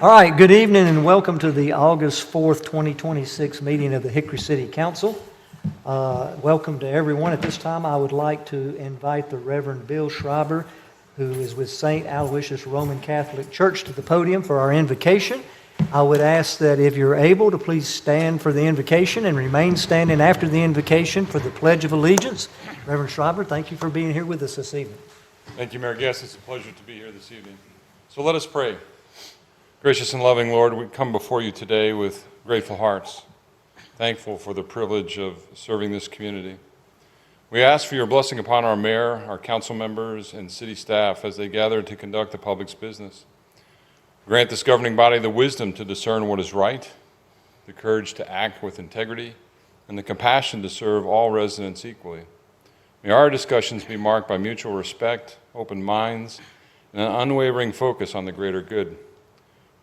All right, good evening and welcome to the August 4th, 2026 meeting of the Hickory City Council. Welcome to everyone. At this time, I would like to invite the Reverend Bill Schreiber, who is with St. Aloysius Roman Catholic Church, to the podium for our invocation. I would ask that if you're able to please stand for the invocation and remain standing after the invocation for the Pledge of Allegiance. Reverend Schreiber, thank you for being here with us this evening. Thank you, Mayor. Yes, it's a pleasure to be here this evening. So let us pray. Gracious and loving Lord, we come before you today with grateful hearts, thankful for the privilege of serving this community. We ask for your blessing upon our mayor, our council members, and city staff as they gather to conduct the public's business. Grant this governing body the wisdom to discern what is right, the courage to act with integrity, and the compassion to serve all residents equally. May our discussions be marked by mutual respect, open minds, and an unwavering focus on the greater good.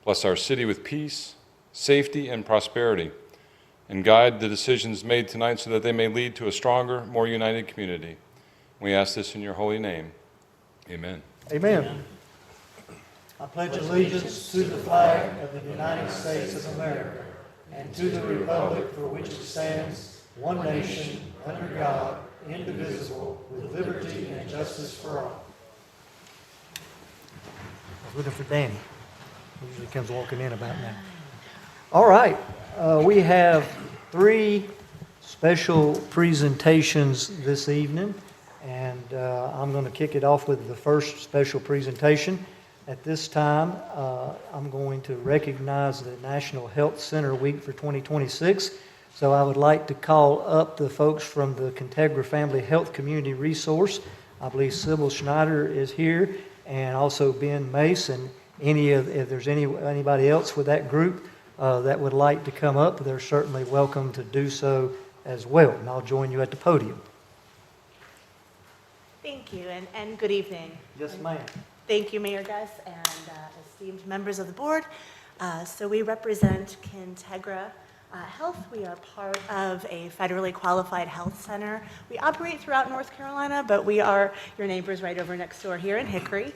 Bless our city with peace, safety, and prosperity, and guide the decisions made tonight so that they may lead to a stronger, more united community. We ask this in your holy name. Amen. Amen. I pledge allegiance to the flag of the United States of America and to the republic for which it stands, one nation, under God, indivisible, with liberty and justice for all. I was looking for Danny. He usually comes walking in about now. All right. We have three special presentations this evening, and I'm going to kick it off with the first special presentation. At this time, I'm going to recognize the National Health Center Week for 2026. So I would like to call up the folks from the Catawba Family Health Community Resource. I believe Sybil Schneider is here, and also Ben Mace, and if there's anybody else with that group that would like to come up, they're certainly welcome to do so as well. And I'll join you at the podium. Thank you, and good evening. Yes, ma'am. Thank you, Mayor Gus, and esteemed members of the board. So we represent Catawba Health. We are part of a federally qualified health center. We operate throughout North Carolina, but we are your neighbors right over next door here in Hickory.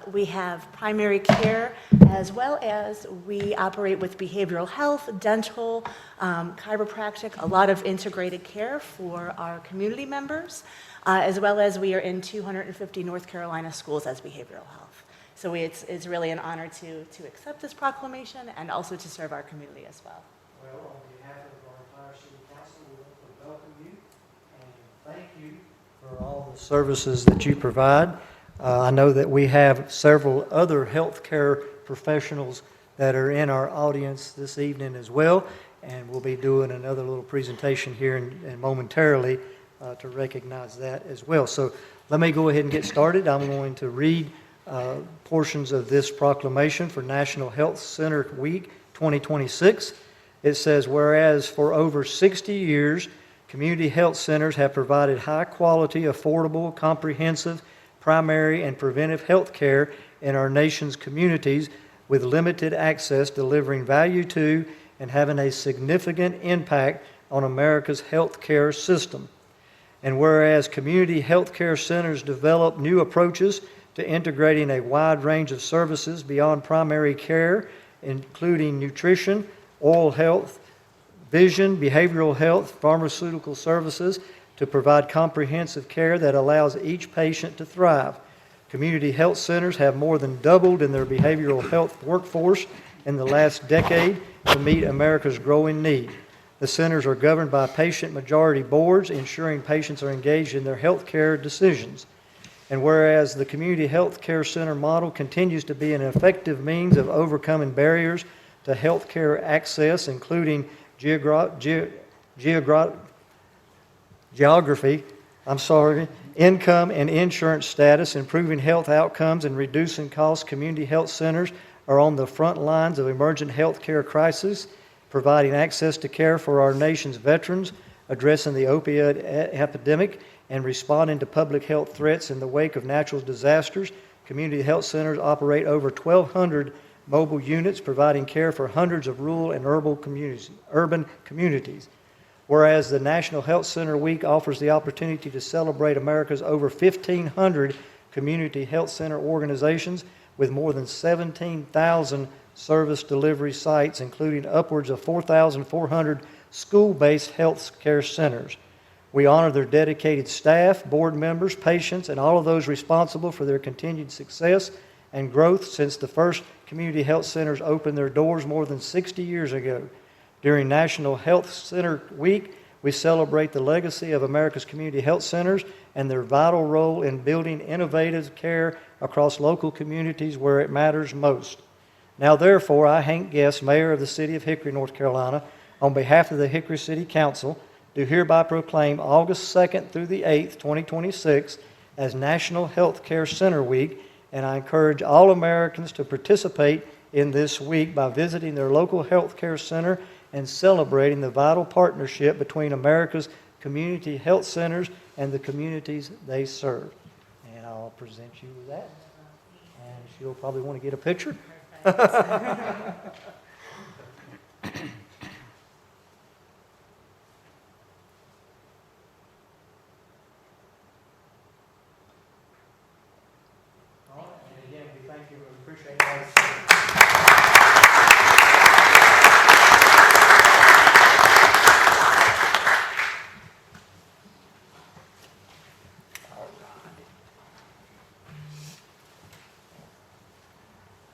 We have primary care, as well as we operate with behavioral health, dental, chiropractic, a lot of integrated care for our community members, as well as we are in 250 North Carolina schools as behavioral health. So it's really an honor to accept this proclamation and also to serve our community as well. Well, on behalf of our entire city council, we want to welcome you and thank you for all the services that you provide. I know that we have several other healthcare professionals that are in our audience this evening as well, and we'll be doing another little presentation here and momentarily to recognize that as well. So let me go ahead and get started. I'm going to read portions of this proclamation for National Health Center Week 2026. It says, whereas for over 60 years, community health centers have provided high-quality, affordable, comprehensive, primary and preventive health care in our nation's communities with limited access, delivering value to and having a significant impact on America's health care system. And whereas community health care centers develop new approaches to integrating a wide range of services beyond primary care, including nutrition, oral health, vision, behavioral health, pharmaceutical services, to provide comprehensive care that allows each patient to thrive. Community health centers have more than doubled in their behavioral health workforce in the last decade to meet America's growing need. The centers are governed by patient majority boards, ensuring patients are engaged in their health care decisions. And whereas the community health care center model continues to be an effective means of overcoming barriers to health care access, including geography, income and insurance status, improving health outcomes and reducing costs, community health centers are on the front lines of emergent health care crises, providing access to care for our nation's veterans, addressing the opioid epidemic, and responding to public health threats in the wake of natural disasters. Community health centers operate over 1,200 mobile units, providing care for hundreds of rural and urban communities. Whereas the National Health Center Week offers the opportunity to celebrate America's over 1,500 community health center organizations with more than 17,000 service delivery sites, including upwards of 4,400 school-based health care centers. We honor their dedicated staff, board members, patients, and all of those responsible for their continued success and growth since the first community health centers opened their doors more than 60 years ago. During National Health Center Week, we celebrate the legacy of America's community health centers and their vital role in building innovative care across local communities where it matters most. Now, therefore, I, Hank Guest, Mayor of the City of Hickory, North Carolina, on behalf of the Hickory City Council, do hereby proclaim August 2nd through the 8th, 2026, as National Health Care Center Week, and I encourage all Americans to participate in this week by visiting their local health care center and celebrating the vital partnership between America's community health centers and the communities they serve. And I'll present you with that. And she'll probably want to get a picture. Thank you. We appreciate it.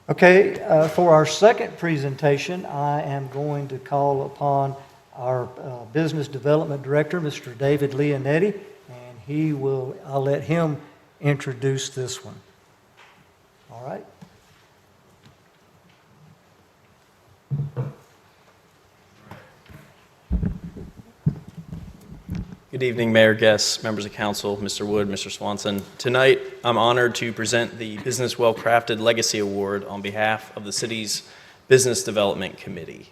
Okay, for our second presentation, I am going to call upon our Business Development Director, Mr. David Leonetti, and I'll let him introduce this one. All right. Good evening, Mayor, guests, members of council, Mr. Wood, Mr. Swanson. Tonight, I'm honored to present the Business Well Crafted Legacy Award on behalf of the city's Business Development Committee.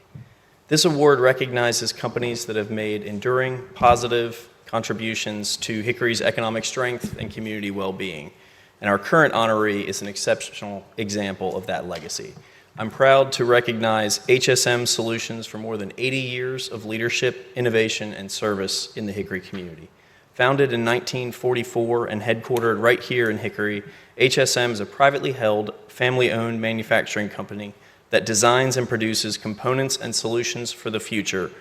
This award recognizes companies that have made enduring, positive contributions to Hickory's economic strength and community well-being. And our current honoree is an exceptional example of that legacy. I'm proud to recognize HSM Solutions for more than 80 years of leadership, innovation, and service in the Hickory community. Founded in 1944 and headquartered right here in Hickory, HSM is a privately held, family-owned manufacturing company that designs and produces components and solutions for the future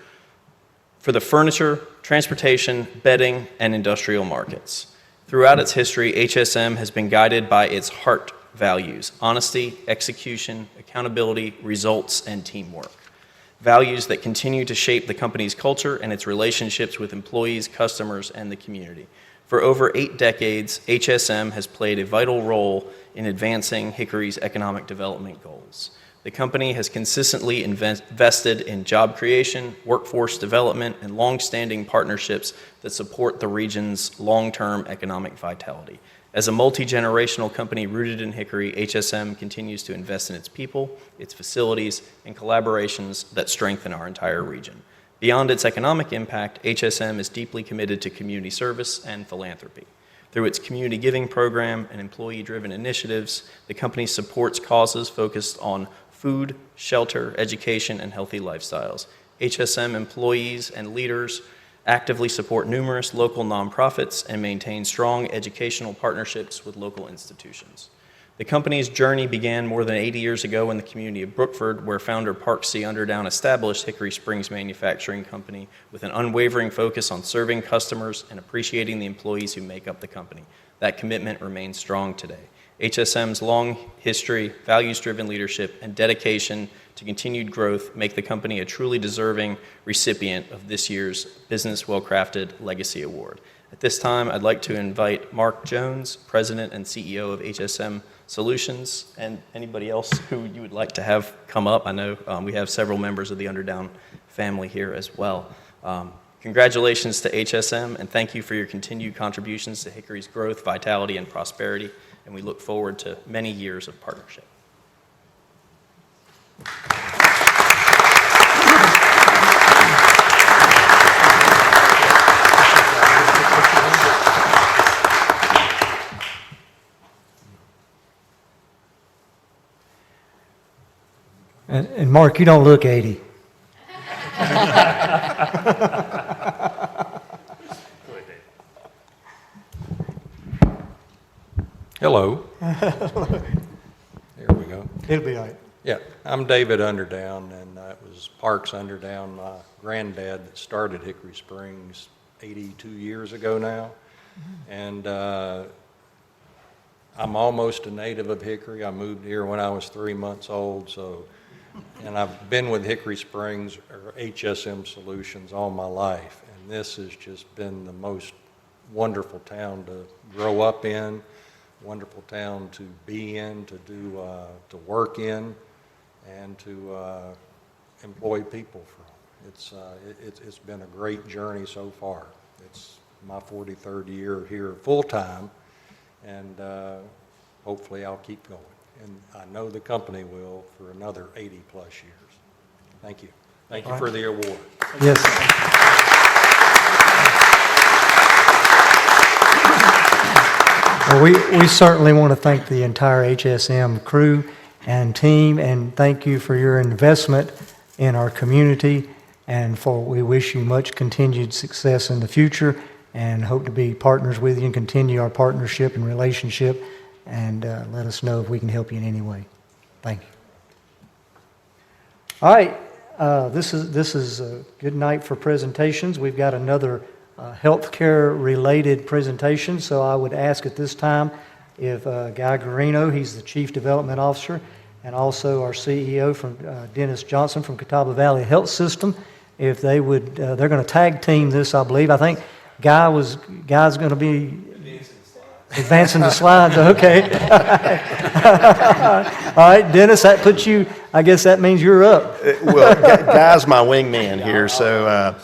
for the furniture, transportation, bedding, and industrial markets. Throughout its history, HSM has been guided by its heart values: honesty, execution, accountability, results, and teamwork. Values that continue to shape the company's culture and its relationships with employees, customers, and the community. For over 8 decades, HSM has played a vital role in advancing Hickory's economic development goals. The company has consistently invested in job creation, workforce development, and long-standing partnerships that support the region's long-term economic vitality. As a multi-generational company rooted in Hickory, HSM continues to invest in its people, its facilities, and collaborations that strengthen our entire region. Beyond its economic impact, HSM is deeply committed to community service and philanthropy. Through its community giving program and employee-driven initiatives, the company supports causes focused on food, shelter, education, and healthy lifestyles. HSM employees and leaders actively support numerous local nonprofits and maintain strong educational partnerships with local institutions. The company's journey began more than 80 years ago in the community of Brookford, where founder Park C. Underdown established Hickory Springs Manufacturing Company with an unwavering focus on serving customers and appreciating the employees who make up the company. That commitment remains strong today. HSM's long history, values-driven leadership, and dedication to continued growth make the company a truly deserving recipient of this year's Business Well Crafted Legacy Award. At this time, I'd like to invite Mark Jones, President and CEO of HSM Solutions, and anybody else who you would like to have come up. I know we have several members of the Underdown family here as well. Congratulations to HSM, and thank you for your continued contributions to Hickory's growth, vitality, and prosperity, and we look forward to many years of partnership. And Mark, you don't look 80. Hello. There we go. It'll be all right. Yeah, I'm David Underdown, and it was Parks Underdown, my granddad, that started Hickory Springs 82 years ago now. And I'm almost a native of Hickory. I moved here when I was 3 months old, and I've been with Hickory Springs or HSM Solutions all my life. And this has just been the most wonderful town to grow up in, wonderful town to be in, to do, to work in, and to employ people from. It's been a great journey so far. It's my 43rd year here full-time, and hopefully I'll keep going. And I know the company will for another 80-plus years. Thank you. Thank you for the award. Yes. Well, we certainly want to thank the entire HSM crew and team, and thank you for your investment in our community, and we wish you much continued success in the future, and hope to be partners with you and continue our partnership and relationship, and let us know if we can help you in any way. Thank you. All right, this is a good night for presentations. We've got another healthcare-related presentation, so I would ask at this time if Guy Garino, he's the Chief Development Officer, and also our CEO, from Dennis Johnson from Catawba Valley Health System, if they would, they're going to tag team this, I believe. I think Guy's going to be advancing the slides. Okay. All right, Dennis, that puts you, I guess that means you're up. Well, Guy's my wingman here, so,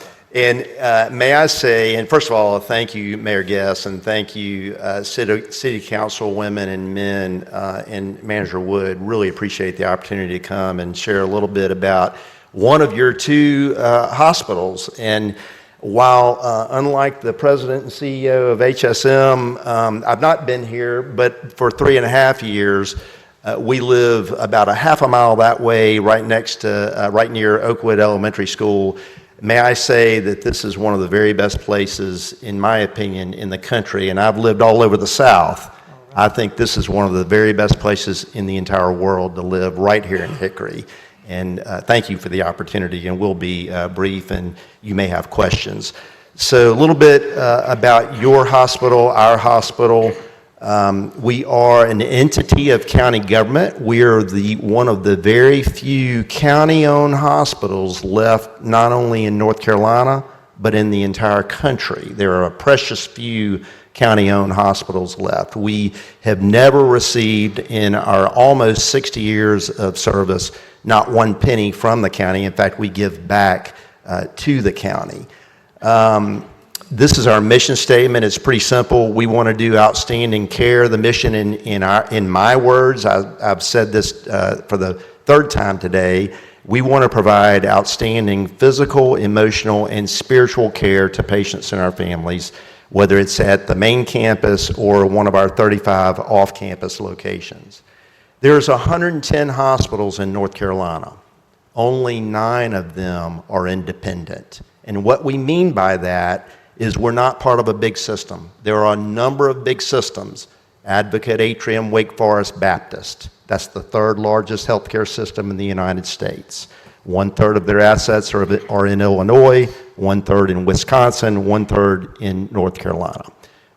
may I say, and first of all, thank you, Mayor Guest, and thank you, City Council women and men, and Manager Wood. Really appreciate the opportunity to come and share a little bit about one of your two hospitals. And while unlike the president and CEO of HSM, I've not been here, but for 3.5 years, we live about a half a mile that way, right near Oakwood Elementary School. May I say that this is one of the very best places, in my opinion, in the country, and I've lived all over the South. I think this is one of the very best places in the entire world to live, right here in Hickory. And thank you for the opportunity, and we'll be brief, and you may have questions. So a little bit about your hospital, our hospital. We are an entity of county government. We are one of the very few county-owned hospitals left, not only in North Carolina, but in the entire country. There are a precious few county-owned hospitals left. We have never received, in our almost 60 years of service, not one penny from the county. In fact, we give back to the county. This is our mission statement. It's pretty simple. We want to do outstanding care. The mission, in my words, I've said this for the third time today, we want to provide outstanding physical, emotional, and spiritual care to patients and our families, whether it's at the main campus or one of our 35 off-campus locations. There's 110 hospitals in North Carolina. Only 9 of them are independent. And what we mean by that is we're not part of a big system. There are a number of big systems. Advocate, Atrium, Wake Forest, Baptist. That's the 3rd largest healthcare system in the United States. 1/3 of their assets are in Illinois, 1/3 in Wisconsin, 1/3 in North Carolina.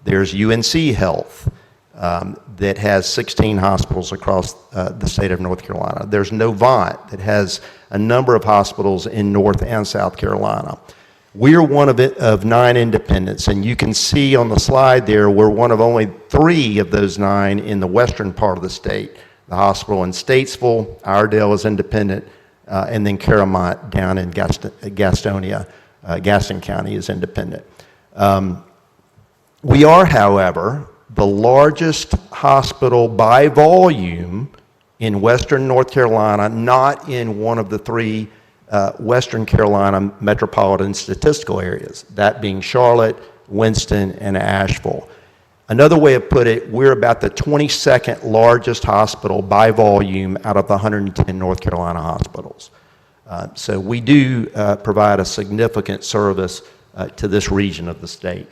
There's UNC Health that has 16 hospitals across the state of North Carolina. There's Novant that has a number of hospitals in North and South Carolina. We're one of 9 independents, and you can see on the slide there, we're one of only 3 of those 9 in the western part of the state. The hospital in Statesville, Iredell is independent, and then Caramont down in Gastonia, Gaston County is independent. We are, however, the largest hospital by volume in western North Carolina, not in one of the 3 Western Carolina metropolitan statistical areas, that being Charlotte, Winston, and Asheville. Another way of put it, we're about the 22nd largest hospital by volume out of the 110 North Carolina hospitals. So we do provide a significant service to this region of the state.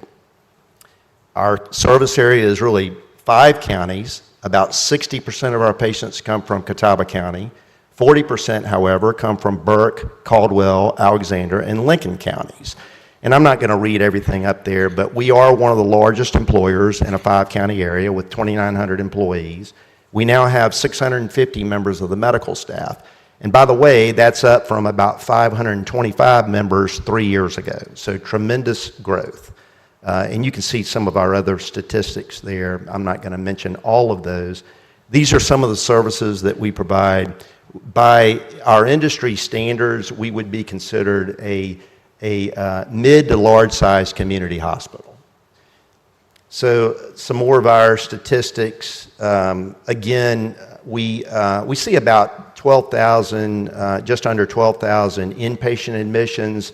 Our service area is really 5 counties. About 60% of our patients come from Catawba County. 40%, however, come from Burke, Caldwell, Alexander, and Lincoln counties. And I'm not going to read everything up there, but we are one of the largest employers in a 5-county area with 2,900 employees. We now have 650 members of the medical staff. And by the way, that's up from about 525 members 3 years ago. So tremendous growth. And you can see some of our other statistics there. I'm not going to mention all of those. These are some of the services that we provide. By our industry standards, we would be considered a mid to large size community hospital. So some more of our statistics. Again, we see about 12,000, just under 12,000 inpatient admissions,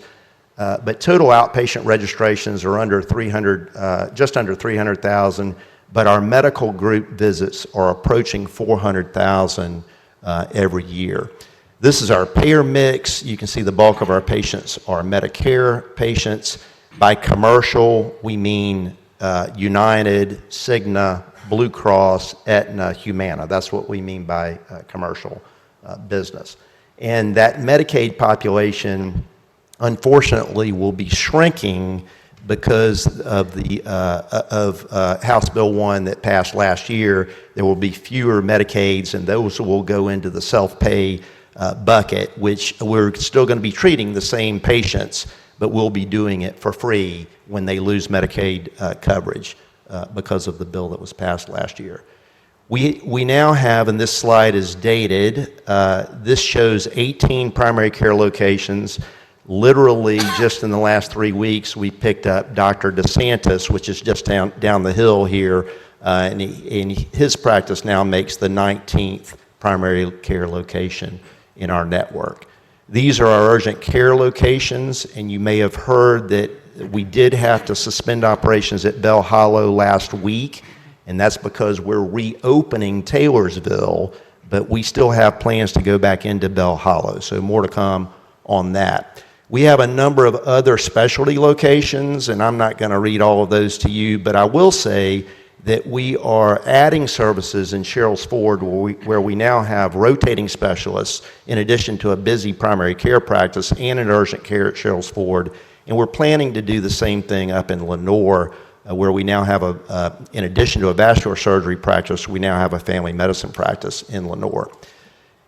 but total outpatient registrations are under 300, just under 300,000. But our medical group visits are approaching 400,000 every year. This is our payer mix. You can see the bulk of our patients are Medicare patients. By commercial, we mean United, Cigna, Blue Cross, Aetna, Humana. That's what we mean by commercial business. And that Medicaid population, unfortunately, will be shrinking because of the House Bill 1 that passed last year. There will be fewer Medicaids, and those will go into the self-pay bucket, which we're still going to be treating the same patients, but we'll be doing it for free when they lose Medicaid coverage because of the bill that was passed last year. We now have, and this slide is dated, this shows 18 primary care locations. Literally, just in the last 3 weeks, we picked up Dr. DeSantis, which is just down the hill here, and his practice now makes the 19th primary care location in our network. These are our urgent care locations, and you may have heard that we did have to suspend operations at Bell Hollow last week, and that's because we're reopening Taylorsville, but we still have plans to go back into Bell Hollow, so more to come on that. We have a number of other specialty locations, and I'm not going to read all of those to you, but I will say that we are adding services in Sherrills Ford where we now have rotating specialists in addition to a busy primary care practice and an urgent care at Sherrills Ford. And we're planning to do the same thing up in Lenoir where we now have in addition to a vascular surgery practice, we now have a family medicine practice in Lenoir.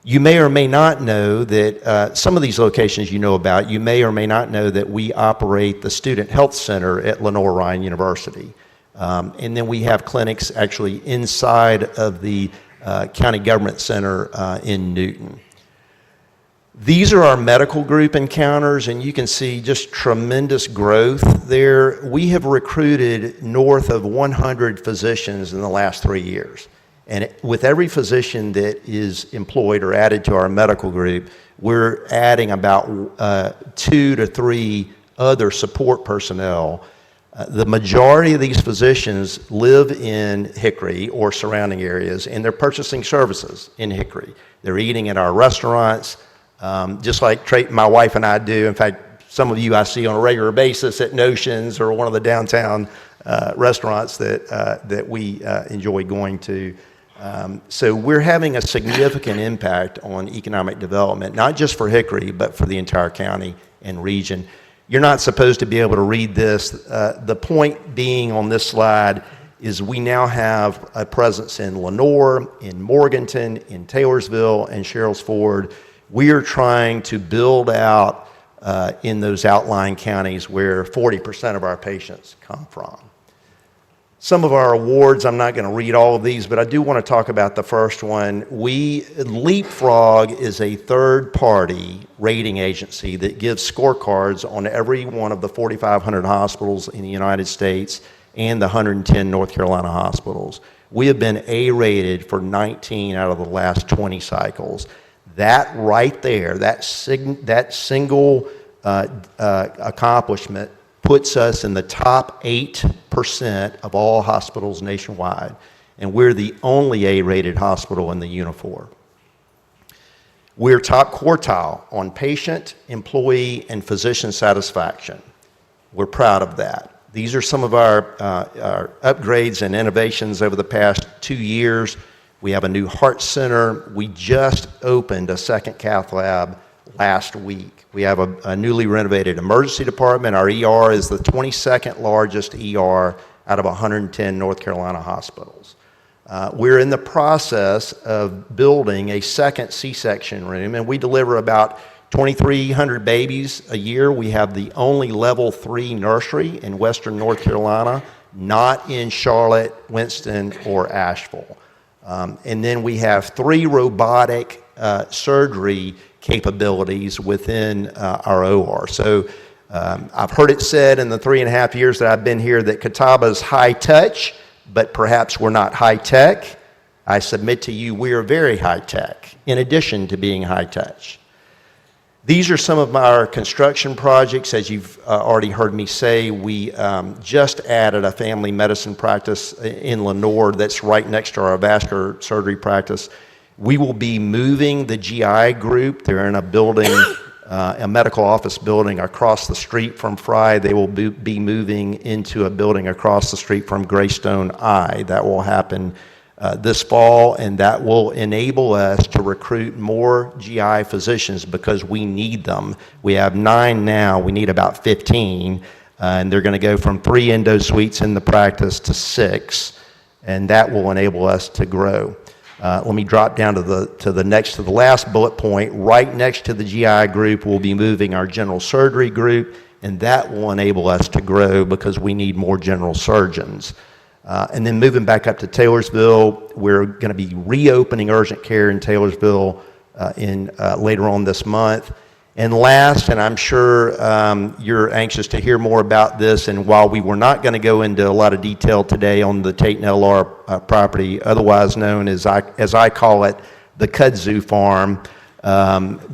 You may or may not know that some of these locations you know about, you may or may not know that we operate the Student Health Center at Lenoir-Rhyne University. And then we have clinics actually inside of the County Government Center in Newton. These are our medical group encounters, and you can see just tremendous growth there. We have recruited north of 100 physicians in the last 3 years. And with every physician that is employed or added to our medical group, we're adding about 2 to 3 other support personnel. The majority of these physicians live in Hickory or surrounding areas, and they're purchasing services in Hickory. They're eating at our restaurants, just like my wife and I do. In fact, some of you I see on a regular basis at Notions or one of the downtown restaurants that we enjoy going to. So we're having a significant impact on economic development, not just for Hickory, but for the entire county and region. You're not supposed to be able to read this. The point being on this slide is we now have a presence in Lenoir, in Morganton, in Taylorsville, and Sherrills Ford. We are trying to build out in those outlying counties where 40% of our patients come from. Some of our awards, I'm not going to read all of these, but I do want to talk about the first one. Leapfrog is a third-party rating agency that gives scorecards on every one of the 4,500 hospitals in the United States and the 110 North Carolina hospitals. We have been A-rated for 19 out of the last 20 cycles. That right there, that single accomplishment puts us in the top 8% of all hospitals nationwide, and we're the only A-rated hospital in the Unifor. We're top quartile on patient, employee, and physician satisfaction. We're proud of that. These are some of our upgrades and innovations over the past 2 years. We have a new heart center. We just opened a second cath lab last week. We have a newly renovated emergency department. Our ER is the 22nd largest ER out of 110 North Carolina hospitals. We're in the process of building a second C-section room, and we deliver about 2,300 babies a year. We have the only level 3 nursery in Western North Carolina, not in Charlotte, Winston, or Asheville. And then we have 3 robotic surgery capabilities within our OR. So I've heard it said in the 3.5 years that I've been here that Catawba is high touch, but perhaps we're not high tech. I submit to you we are very high tech, in addition to being high touch. These are some of our construction projects. As you've already heard me say, we just added a family medicine practice in Lenoir that's right next to our vascular surgery practice. We will be moving the GI group. They're in a building, a medical office building across the street from Fry. They will be moving into a building across the street from Greystone I. That will happen this fall, and that will enable us to recruit more GI physicians because we need them. We have 9 now, we need about 15, and they're going to go from 3 endo suites in the practice to 6, and that will enable us to grow. Let me drop down to the last bullet point. Right next to the GI group, we'll be moving our general surgery group, and that will enable us to grow because we need more general surgeons. And then moving back up to Taylorsville, we're going to be reopening urgent care in Taylorsville later on this month. And last, and I'm sure you're anxious to hear more about this, and while we were not going to go into a lot of detail today on the Tate and LR property, otherwise known as I call it, the kudzu farm,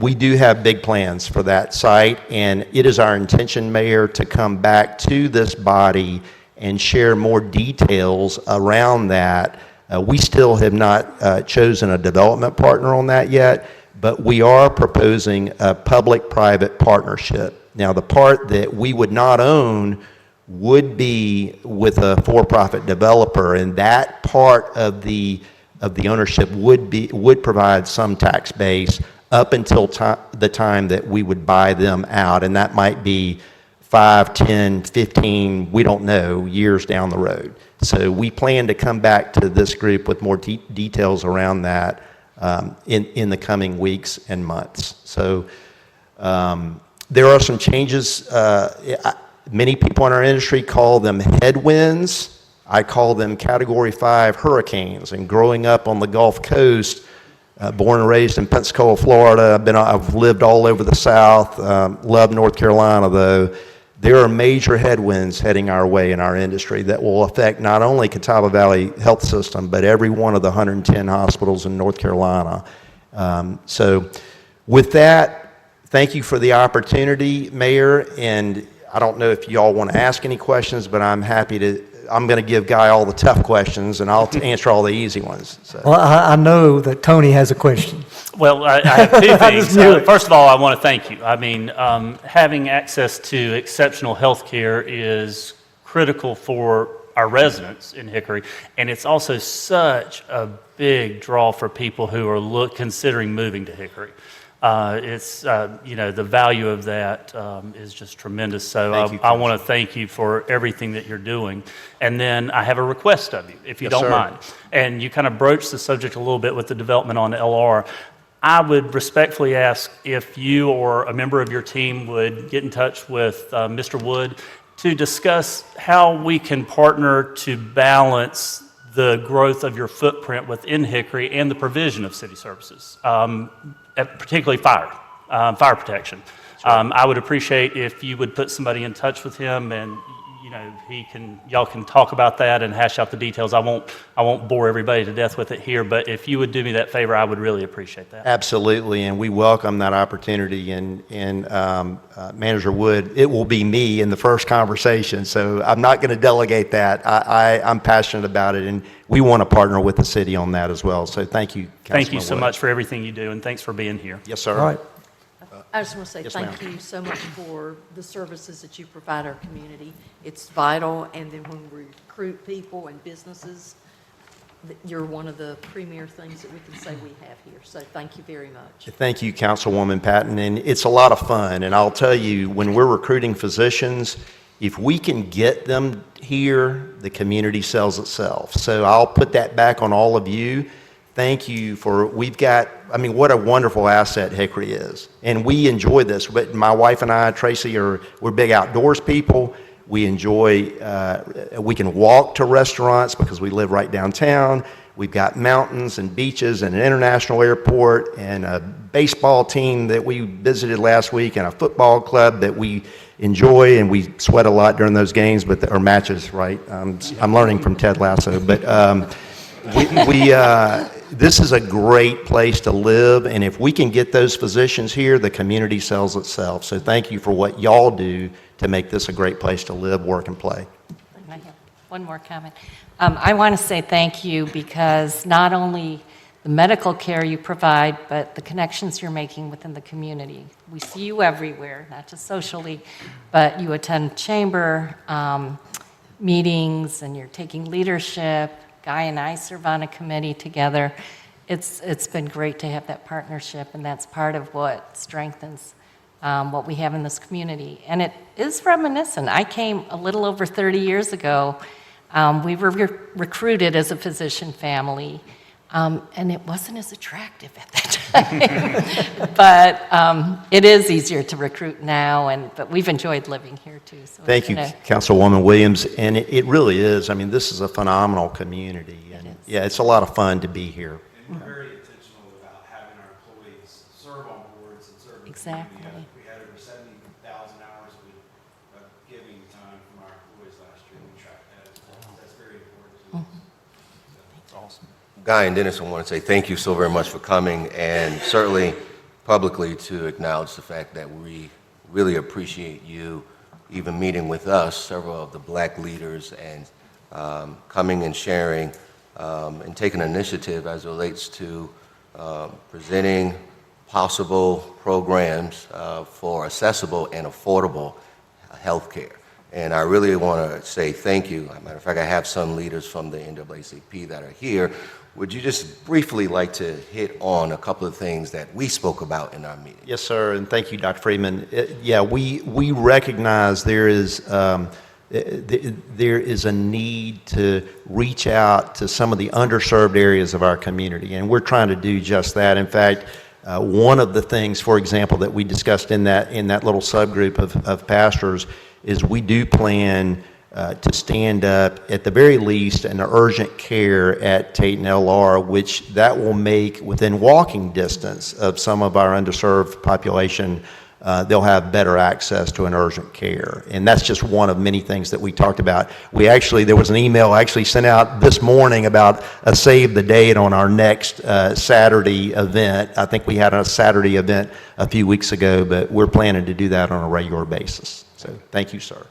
we do have big plans for that site, and it is our intention, Mayor, to come back to this body and share more details around that. We still have not chosen a development partner on that yet, but we are proposing a public-private partnership. Now, the part that we would not own would be with a for-profit developer, and that part of the ownership would provide some tax base up until the time that we would buy them out, and that might be 5, 10, 15, we don't know, years down the road. So we plan to come back to this group with more details around that in the coming weeks and months. So there are some changes. Many people in our industry call them headwinds. I call them Category 5 hurricanes. And growing up on the Gulf Coast, born and raised in Pensacola, Florida, I've lived all over the South, love North Carolina though. There are major headwinds heading our way in our industry that will affect not only Catawba Valley Health System, but every one of the 110 hospitals in North Carolina. So with that, thank you for the opportunity, Mayor, and I don't know if you all want to ask any questions, but I'm going to give Guy all the tough questions, and I'll answer all the easy ones. So. Well, I know that Tony has a question. Well, I have 2 things. First of all, I want to thank you. I mean, having access to exceptional health care is critical for our residents in Hickory, and it's also such a big draw for people who are considering moving to Hickory. The value of that is just tremendous. So I want to thank you for everything that you're doing. And then I have a request of you, if you don't mind. And you kind of broached the subject a little bit with the development on LR. I would respectfully ask if you or a member of your team would get in touch with Mr. Wood to discuss how we can partner to balance the growth of your footprint within Hickory and the provision of city services, particularly fire protection. I would appreciate if you would put somebody in touch with him, and y'all can talk about that and hash out the details. I won't bore everybody to death with it here, but if you would do me that favor, I would really appreciate that. Absolutely, and we welcome that opportunity. And Manager Wood, it will be me in the first conversation, so I'm not going to delegate that. I'm passionate about it, and we want to partner with the city on that as well. So thank you, Councilman Thank you so Wood. much for everything you do, and thanks for being here. Yes, sir. All right. I just want to say Yes, thank ma'am. you so much for the services that you provide our community. It's vital, and then when we recruit people and businesses, you're one of the premier things that we can say we have here. So thank you very much. Thank you, Councilwoman Patton, and it's a lot of fun. And I'll tell you, when we're recruiting physicians, if we can get them here, the community sells itself. So I'll put that back on all of you. Thank you for, what a wonderful asset Hickory is. And we enjoy this. But my wife and I, Tracy, we're big outdoors people. We enjoy, we can walk to restaurants because we live right downtown. We've got mountains and beaches and an international airport and a baseball team that we visited last week and a football club that we enjoy, and we sweat a lot during those games, or matches, right? I'm learning from Ted Lasso, but this is a great place to live, and if we can get those physicians here, the community sells itself. So thank you for what y'all do to make this a great place to live, work, and play. I have one more comment. I want to say thank you because not only the medical care you provide, but the connections you're making within the community. We see you everywhere, not just socially, but you attend chamber meetings and you're taking leadership. Guy and I serve on a committee together. It's been great to have that partnership, and that's part of what strengthens what we have in this community. And it is reminiscent. I came a little over 30 years ago. We were recruited as a physician family, and it wasn't as attractive at that time. But it is easier to recruit now, but we've enjoyed living here too. So Thank you, Councilwoman Williams. And it really is. I mean, this is a phenomenal community. And yeah, it's a lot of fun to be here. And we're very intentional about having our employees serve on boards and serve in the Exactly. community. We had over 70,000 hours of giving time from our employees last year, and we tracked that as well. That's very important to us. That's awesome. Guy and Dennis, I want to say thank you so very much for coming, and certainly publicly to acknowledge the fact that we really appreciate you even meeting with us, several of the black leaders, and coming and sharing and taking initiative as it relates to presenting possible programs for accessible and affordable health care. And I really want to say thank you. As a matter of fact, I have some leaders from the NAACP that are here. Would you just briefly like to hit on a couple of things that we spoke about in our meeting? Yes, sir, and thank you, Dr. Friedman. Yeah, we recognize there is a need to reach out to some of the underserved areas of our community, and we're trying to do just that. In fact, one of the things, for example, that we discussed in that little subgroup of pastors is we do plan to stand up, at the very least, an urgent care at Tate and LR, which that will make within walking distance of some of our underserved population, they'll have better access to an urgent care. And that's just one of many things that we talked about. There was an email I actually sent out this morning about a save the date on our next Saturday event. I think we had a Saturday event a few weeks ago, but we're planning to do that on a regular basis. So thank you, sir.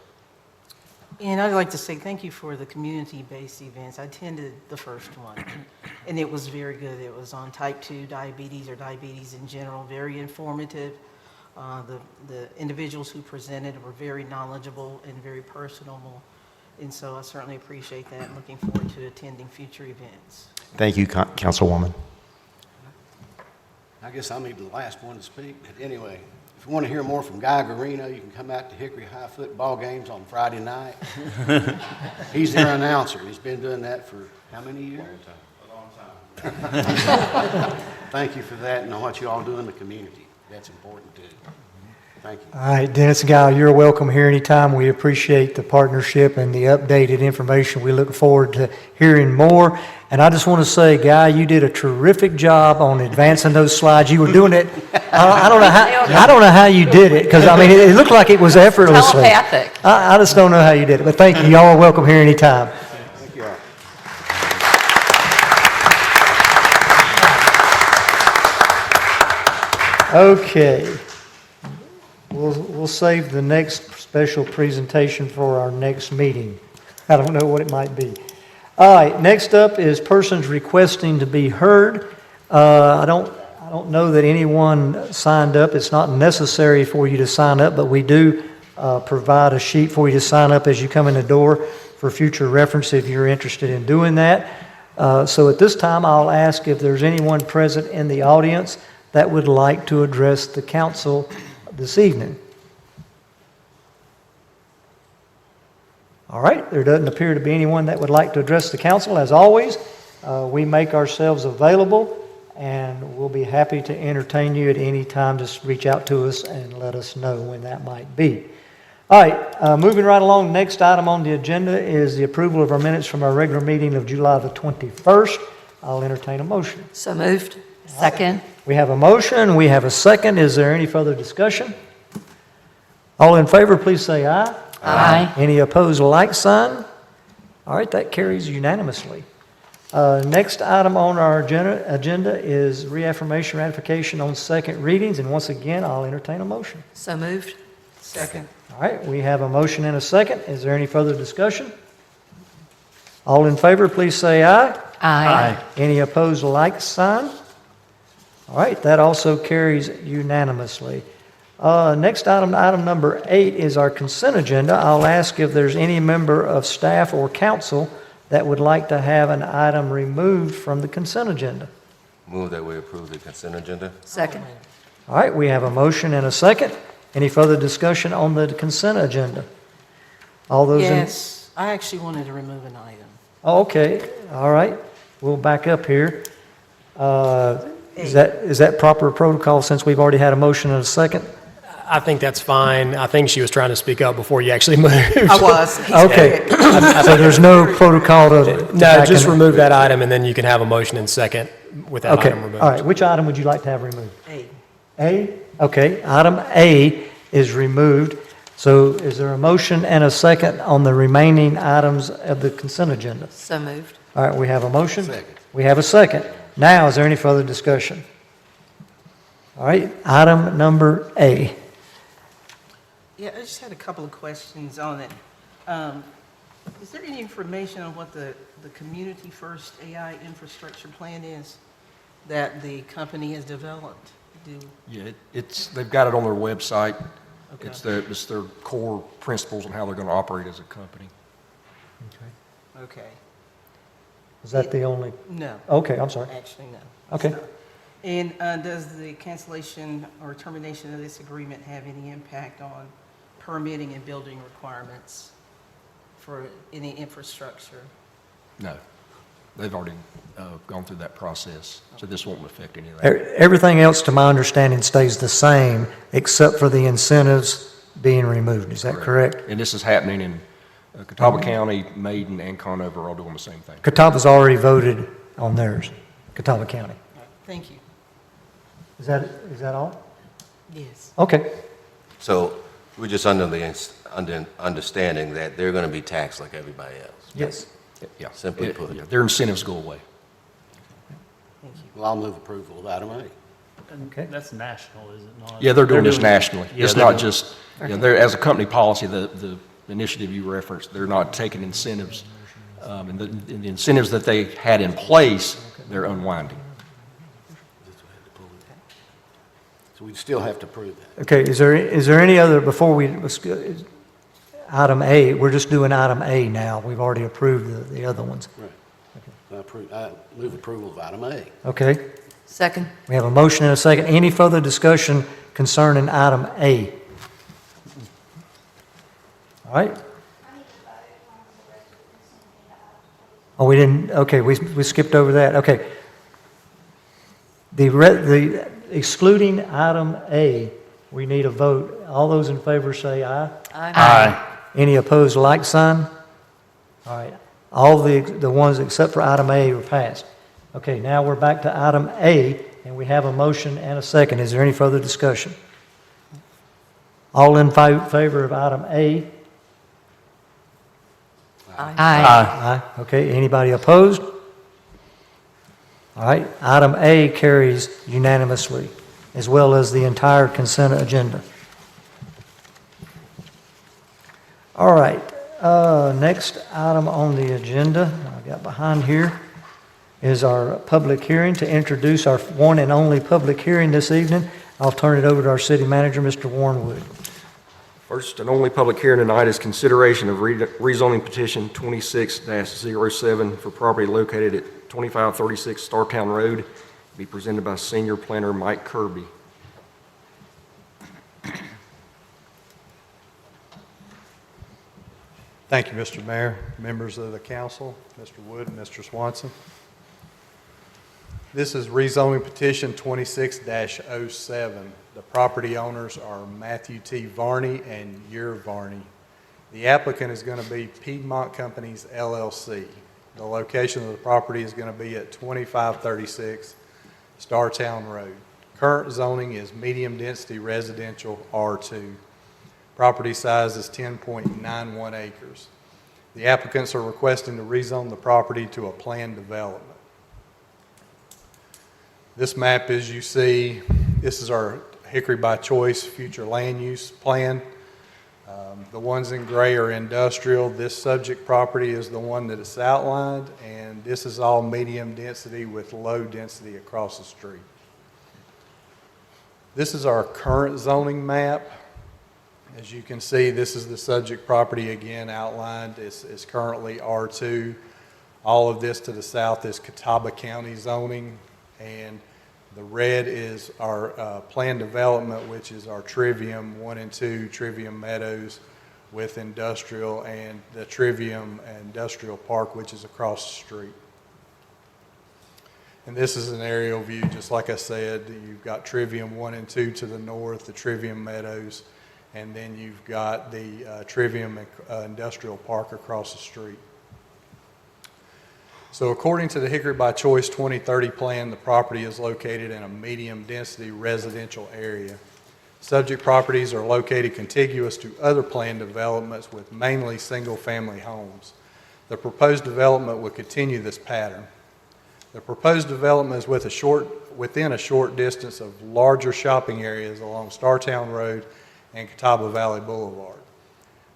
And I'd like to say thank you for the community-based events. I attended the first one, and it was very good. It was on type 2 diabetes or diabetes in general, very informative. The individuals who presented were very knowledgeable and very personable, and so I certainly appreciate that and looking forward to attending future events. Thank you, Councilwoman. I guess I'll be the last one to speak, but anyway, if you want to hear more from Guy Garino, you can come out to Hickory High football games on Friday night. He's their announcer. He's been doing that for how many years? A long time. Thank you for that and what you all do in the community. That's important too. Thank you. All right, Dennis and Guy, you're welcome here anytime. We appreciate the partnership and the updated information. We look forward to hearing more. And I just want to say, Guy, you did a terrific job on advancing those slides. You were doing it. I don't know how you did it, because I mean it looked like it was effortlessly. Telepathic. I just don't know how you did it. But thank you. Y'all are welcome here anytime. Thank you all. Okay. We'll save the next special presentation for our next meeting. I don't know what it might be. All right, next up is persons requesting to be heard. I don't know that anyone signed up. It's not necessary for you to sign up, but we do provide a sheet for you to sign up as you come in the door for future reference if you're interested in doing that. So at this time, I'll ask if there's anyone present in the audience that would like to address the council this evening. All right, there doesn't appear to be anyone that would like to address the council. As always, we make ourselves available, and we'll be happy to entertain you at any time. Just reach out to us and let us know when that might be. All right, moving right along, next item on the agenda is the approval of our minutes from our regular meeting of July the 21st. I'll entertain a motion. So moved. Second. We have a motion, we have a second. Is there any further discussion? All in favor, please say aye. Aye. Any opposed, like sign? All right, that carries unanimously. Next item on our agenda is reaffirmation ratification on second readings, and once again, I'll entertain a motion. So moved. Second. All right, we have a motion and a second. Is there any further discussion? All in favor, please say aye. Aye. Any opposed, like sign? All right, that also carries unanimously. Next item, item number 8, is our consent agenda. I'll ask if there's any member of staff or council that would like to have an item removed from the consent agenda. Move that we approve the consent agenda. Second. All right, we have a motion and a second. Any further discussion on the consent agenda? All those in... Yes, I actually wanted to remove an item. Oh, okay, all right. We'll back up here. Is that proper protocol since we've already had a motion and a second? I think that's fine. I think she was trying to speak up before you actually moved. I was. Okay, so there's no protocol to... No, just remove that item, and then you can have a motion and second with that Okay, item removed. all right. Which item would you like to have removed? A. A? Okay, item A is removed. So is there a motion and a second on the remaining items of the consent agenda? So moved. All right, we have a motion. Second. We have a second. Now, is there any further discussion? All right, item number A. Yeah, I just had a couple of questions on it. Is there any information on what the Community First AI infrastructure plan is that the company has developed? Yeah, they've got it on their website. Okay. It's their core principles on how they're going to operate as a company. Okay. Is that the only? No. Okay, I'm sorry. Actually, no. Okay. And does the cancellation or termination of this agreement have any impact on permitting and building requirements for any infrastructure? No, they've already gone through that process, so this won't affect any of that. Everything else, to my understanding, stays the same except for the incentives being removed. Is that correct? And this is happening in Catawba County, Maiden, and Conover are all doing the same thing. Catawba's already voted on theirs, Catawba County. Thank you. Is that all? Yes. Okay. So we're just under the understanding that they're going to be taxed like everybody else. Yes. Yeah. Simply put. Yeah, their incentives go away. Thank you. Well, I'll move approval of item A. Okay. That's national, is it not? Yeah, they're doing this nationally. Yeah, It's they're not doing- just, they're, as a company policy, the initiative you referenced, they're not taking incentives, and the incentives that they had in place, they're unwinding. So we still have to prove that. Okay, is there any other, before we, item A, we're just doing item A now. We've already approved the other ones. Right. I move approval of item A. Okay, Second. we have a motion and a second. Any further discussion concerning item A? All right. Oh, we didn't, okay, we skipped over that. Okay. The excluding item A, we need a vote. All those in favor say aye. Aye. Any opposed, like sign? All right. All the ones except for item A were passed. Okay, now we're back to item A, and we have a motion and a second. Is there any further discussion? All in favor of item A? Aye. Aye. Okay, anybody opposed? All right, item A carries unanimously, as well as the entire consent agenda. All right, next item on the agenda, I got behind here, is our public hearing. To introduce our one and only public hearing this evening, I'll turn it over to our city manager, Mr. Warren Wood. First and only public hearing tonight is consideration of rezoning petition 26-07 for property located at 2536 Startown Road, be presented by Senior Planner Mike Kirby. Thank you, Mr. Mayor, members of the council, Mr. Wood, and Mr. Swanson. This is rezoning petition 26-07. The property owners are Matthew T. Varney and Yer Varney. The applicant is going to be Piedmont Companies, LLC. The location of the property is going to be at 2536 Startown Road. Current zoning is medium-density residential R2. Property size is 10.91 acres. The applicants are requesting to rezone the property to a planned development. This map, as you see, this is our Hickory by Choice future land use plan. The ones in gray are industrial. This subject property is the one that is outlined, and this is all medium density with low density across the street. This is our current zoning map. As you can see, this is the subject property again outlined. It's currently R2. All of this to the south is Catawba County zoning, and the red is our planned development, which is our Trivium 1 and 2, Trivium Meadows with industrial, and the Trivium Industrial Park, which is across the street. And this is an aerial view, just like I said. You've got Trivium 1 and 2 to the north, the Trivium Meadows, and then you've got the Trivium Industrial Park across the street. So according to the Hickory by Choice 2030 plan, the property is located in a medium-density residential area. Subject properties are located contiguous to other planned developments with mainly single-family homes. The proposed development will continue this pattern. The proposed development is within a short distance of larger shopping areas along Startown Road and Catawba Valley Boulevard.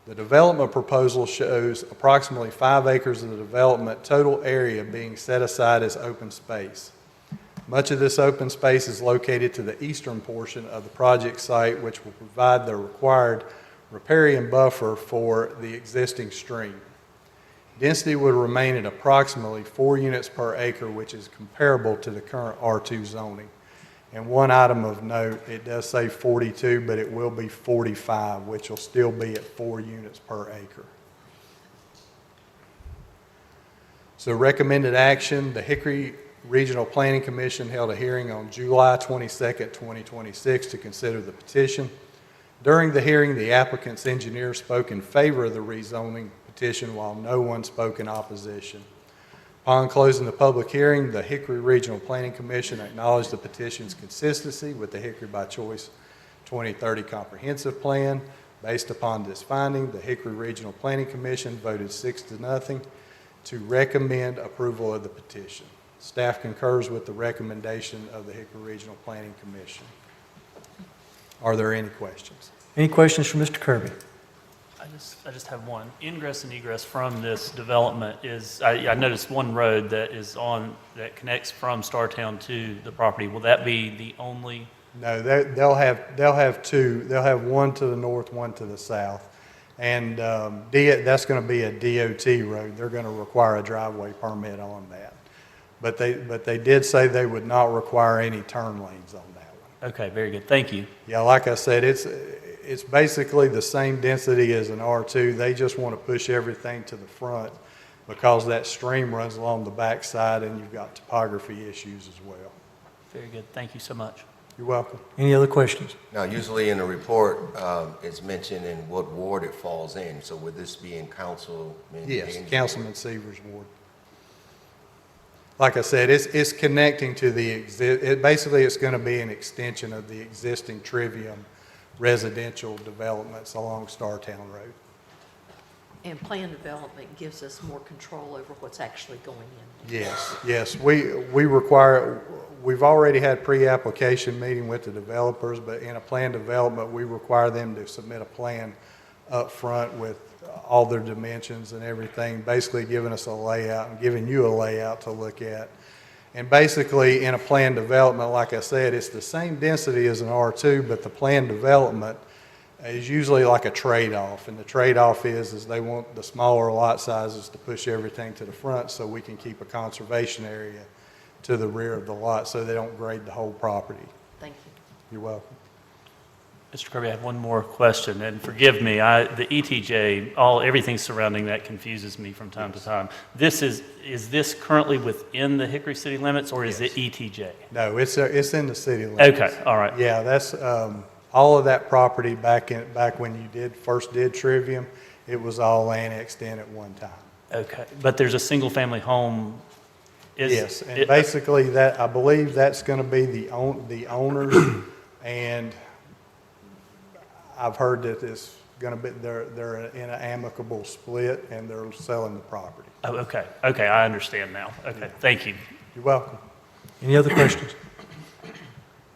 The development proposal shows approximately 5 acres of the development total area being set aside as open space. Much of this open space is located to the eastern portion of the project site, which will provide the required riparian buffer for the existing stream. Density would remain at approximately 4 units per acre, which is comparable to the current R2 zoning. And one item of note, it does say 42, but it will be 45, which will still be at 4 units per acre. So recommended action, the Hickory Regional Planning Commission held a hearing on July 22nd, 2026 to consider the petition. During the hearing, the applicant's engineer spoke in favor of the rezoning petition while no one spoke in opposition. Upon closing the public hearing, the Hickory Regional Planning Commission acknowledged the petition's consistency with the Hickory by Choice 2030 Comprehensive Plan. Based upon this finding, the Hickory Regional Planning Commission voted 6-0 to recommend approval of the petition. Staff concurs with the recommendation of the Hickory Regional Planning Commission. Are there any questions? Any questions for Mr. Kirby? I just have one. Ingress and egress from this development is, I noticed one road that that connects from Startown to the property. Will that be the only? No, they'll have two. They'll have one to the north, one to the south. And that's going to be a DOT road. They're going to require a driveway permit on that. But they did say they would not require any turn lanes on that one. Okay, very good. Thank you. Yeah, like I said, it's basically the same density as an R2. They just want to push everything to the front because that stream runs along the backside and you've got topography issues as well. Very good. Thank you so much. You're welcome. Any other questions? Now, usually in the report, it's mentioned in what ward it falls in. So would this be in Councilman? Yes, Haynes' Councilman Seaver's ward. Like I said, it's connecting to basically it's going to be an extension of the existing Trivium residential developments along Startown Road. And plan development gives us more control over what's actually going in. Yes, we've already had pre-application meeting with the developers, but in a plan development, we require them to submit a plan up front with all their dimensions and everything, basically giving us a layout and giving you a layout to look at. And basically, in a plan development, like I said, it's the same density as an R2, but the plan development is usually like a trade-off, and the trade-off is they want the smaller lot sizes to push everything to the front so we can keep a conservation area to the rear of the lot so they don't grade the whole property. Thank you. You're welcome. Mr. Kirby, I have one more question, and forgive me, the ETJ, everything surrounding that confuses me from time to time. Is this currently within the Hickory city limits, or is it ETJ? No, it's in the city limits. Okay, all right. Yeah, that's, all of that property back when you first did Trivium, it was all annexed in at one time. Okay, but there's a single-family home. Yes, and basically that, I believe that's going to be the owners, and I've heard that it's going to be, they're in an amicable split, and they're selling the property. Oh, okay, okay, I understand now. Okay, thank you. You're welcome. Any other questions?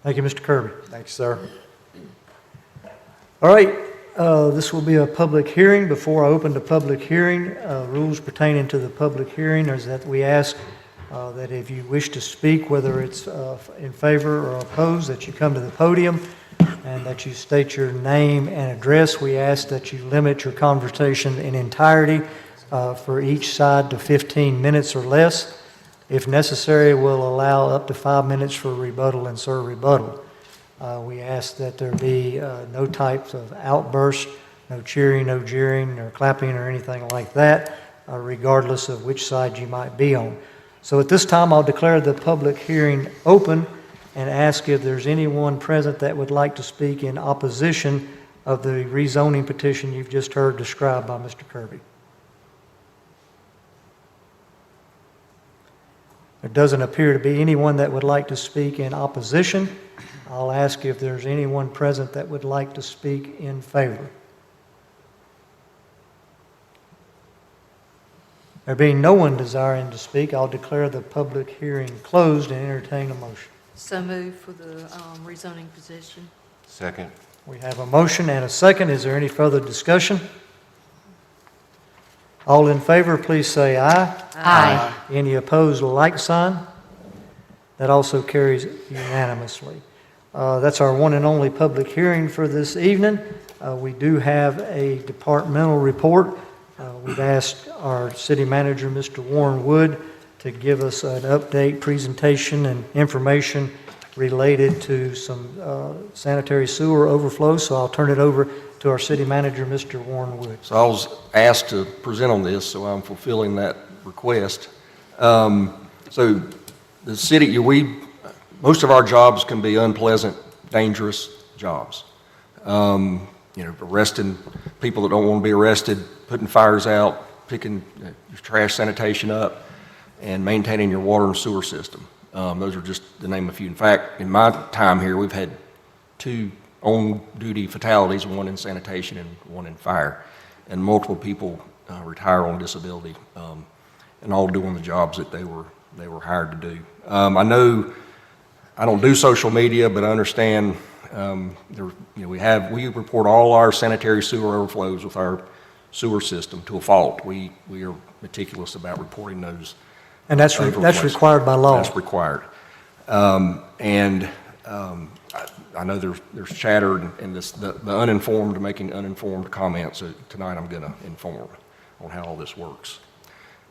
Thank you, Mr. Kirby. Thanks, sir. All right, this will be a public hearing. Before I open the public hearing, rules pertaining to the public hearing is that we ask that if you wish to speak, whether it's in favor or opposed, that you come to the podium and that you state your name and address. We ask that you limit your conversation in entirety for each side to 15 minutes or less. If necessary, we'll allow up to 5 minutes for rebuttal and serve rebuttal. We ask that there be no types of outbursts, no cheering, no jeering, or clapping, or anything like that, regardless of which side you might be on. So at this time, I'll declare the public hearing open and ask if there's anyone present that would like to speak in opposition of the rezoning petition you've just heard described by Mr. Kirby. There doesn't appear to be anyone that would like to speak in opposition. I'll ask if there's anyone present that would like to speak in favor. There being no one desiring to speak, I'll declare the public hearing closed and entertain a motion. So move for the rezoning position. Second. We have a motion and a second. Is there any further discussion? All in favor, please say aye. Aye. Any opposed, like sign. That also carries unanimously. That's our one and only public hearing for this evening. We do have a departmental report. We've asked our city manager, Mr. Warren Wood, to give us an update, presentation, and information related to some sanitary sewer overflows. So I'll turn it over to our city manager, Mr. Warren Wood. So I was asked to present on this, so I'm fulfilling that request. So the city, most of our jobs can be unpleasant, dangerous jobs. Arresting people that don't want to be arrested, putting fires out, picking your trash sanitation up, and maintaining your water and sewer system. Those are just to name a few. In fact, in my time here, we've had 2 on-duty fatalities, one in sanitation and one in fire, and multiple people retire on disability, and all doing the jobs that they were hired to do. I know I don't do social media, but I understand we report all our sanitary sewer overflows with our sewer system to a fault. We are meticulous about reporting those. And that's required by law. That's required. I know there's chatter and the uninformed making uninformed comments. So tonight I'm going to inform on how all this works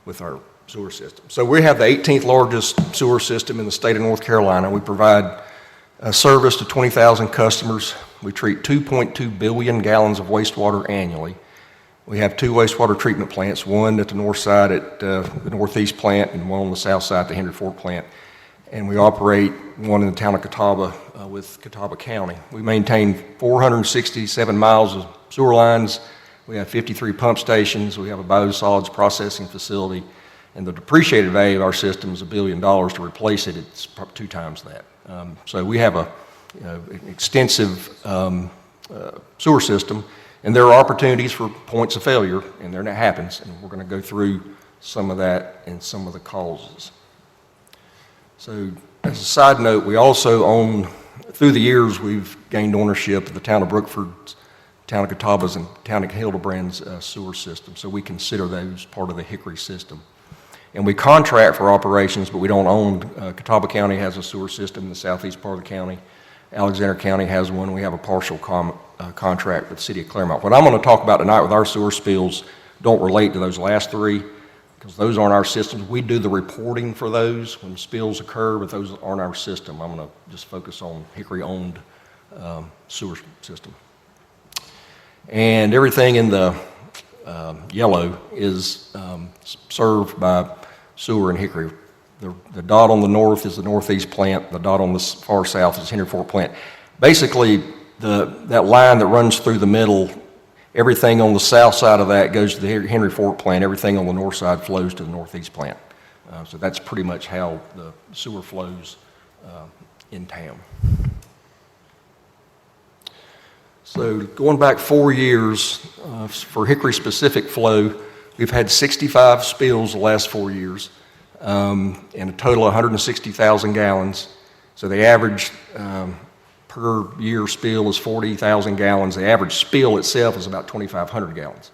with our sewer system. So we have the 18th largest sewer system in the state of North Carolina. We provide service to 20,000 customers. We treat 2.2 billion gallons of wastewater annually. We have 2 wastewater treatment plants, one at the north side at the northeast plant and one on the south side at the Henry Ford plant. And we operate one in the town of Catawba with Catawba County. We maintain 467 miles of sewer lines. We have 53 pump stations. We have a biosolids processing facility. And the depreciated value of our system is $1 billion. To replace it, it's probably 2 times that. So we have an extensive sewer system. And there are opportunities for points of failure, and that happens, and we're going to go through some of that and some of the causes. So as a side note, we also own, through the years, we've gained ownership of the town of Brookford's, town of Catawba's, and town of Hildebrand's sewer system, so we consider those part of the Hickory system. And we contract for operations, but we don't own. Catawba County has a sewer system in the southeast part of the county, Alexander County has one. We have a partial contract with the City of Claremont. What I'm going to talk about tonight with our sewer spills don't relate to those last three, because those aren't our systems. We do the reporting for those when spills occur, but those aren't our system. I'm going to just focus on Hickory-owned sewer system. And everything in the yellow is served by sewer in Hickory. The dot on the north is the Northeast plant. The dot on the far south is Henry Fork plant. Basically, that line that runs through the middle, everything on the south side of that goes to the Henry Fork plant. Everything on the north side flows to the Northeast plant. So that's pretty much how the sewer flows in town. So going back 4 years, for Hickory specific flow, we've had 65 spills the last 4 years, and a total of 160,000 gallons. So the average per year spill is 40,000 gallons. The average spill itself is about 2,500 gallons.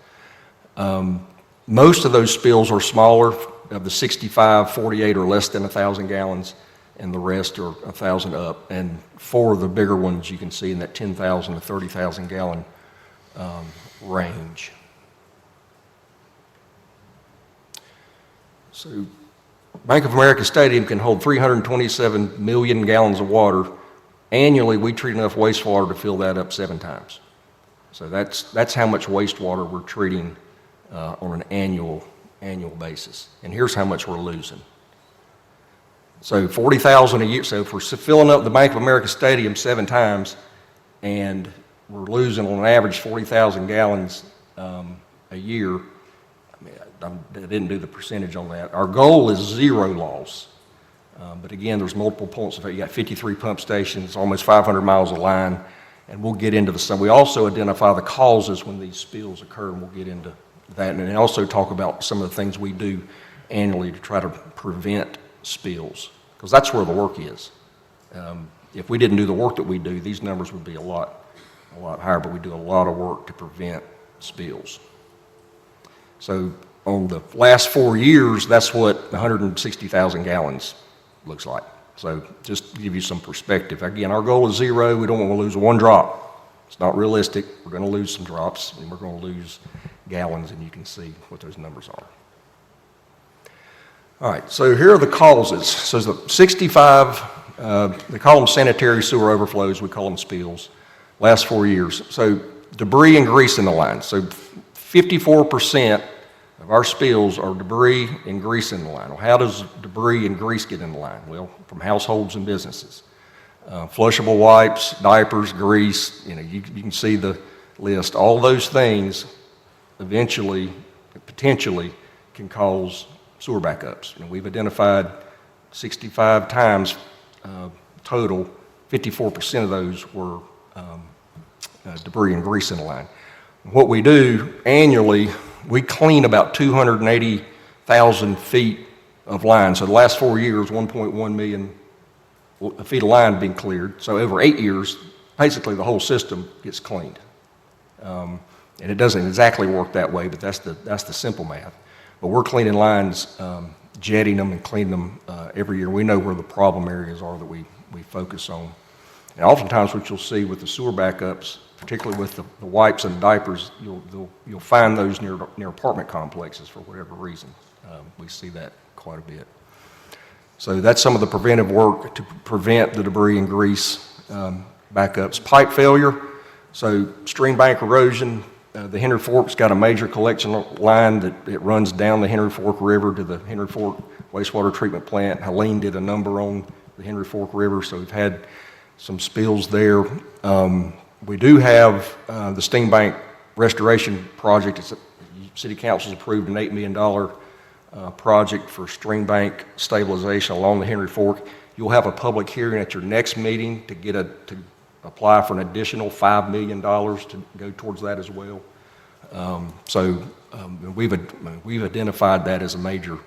Most of those spills are smaller. Of the 65, 48 are less than 1,000 gallons, and the rest are 1,000 up. And 4 of the bigger ones you can see in that 10,000 to 30,000 gallon range. So Bank of America Stadium can hold 327 million gallons of water. Annually, we treat enough wastewater to fill that up 7 times. So that's how much wastewater we're treating on an annual basis. And here's how much we're losing. So 40,000 a year. So if we're filling up the Bank of America Stadium 7 times, and we're losing on average 40,000 gallons a year, I didn't do the percentage on that. Our goal is 0 loss. But again, there's multiple points of it. You got 53 pump stations, almost 500 miles of line, and we'll get into some. We also identify the causes when these spills occur, and we'll get into that. And also talk about some of the things we do annually to try to prevent spills, because that's where the work is. If we didn't do the work that we do, these numbers would be a lot higher, but we do a lot of work to prevent spills. So on the last 4 years, that's what 160,000 gallons looks like. So just to give you some perspective. Again, our goal is 0. We don't want to lose 1 drop. It's not realistic. We're going to lose some drops, and we're going to lose gallons, and you can see what those numbers are. All right, so here are the causes. So the 65, they call them sanitary sewer overflows. We call them spills. Last 4 years. So debris and grease in the line. So 54% of our spills are debris and grease in the line. Well, how does debris and grease get in the line? Well, from households and businesses. Flushable wipes, diapers, grease, you can see the list. All those things eventually, potentially, can cause sewer backups. And we've identified 65 times total, 54% of those were debris and grease in the line. What we do annually, we clean about 280,000 feet of line. So the last 4 years, 1.1 million feet of line being cleared. So over 8 years, basically the whole system gets cleaned. And it doesn't exactly work that way, but that's the simple math. But we're cleaning lines, jetting them and cleaning them every year. We know where the problem areas are that we focus on. And oftentimes what you'll see with the sewer backups, particularly with the wipes and diapers, you'll find those near apartment complexes for whatever reason. We see that quite a bit. So that's some of the preventive work to prevent the debris and grease backups. Pipe failure, so stream bank erosion. The Henry Fork's got a major collection line that runs down the Henry Fork River to the Henry Fork wastewater treatment plant. Helene did a number on the Henry Fork River, so we've had some spills there. We do have the steam bank restoration project. City Council's approved an $8 million project for stream bank stabilization along the Henry Fork. You'll have a public hearing at your next meeting to apply for an additional $5 million to go towards that as well. We've identified that as a major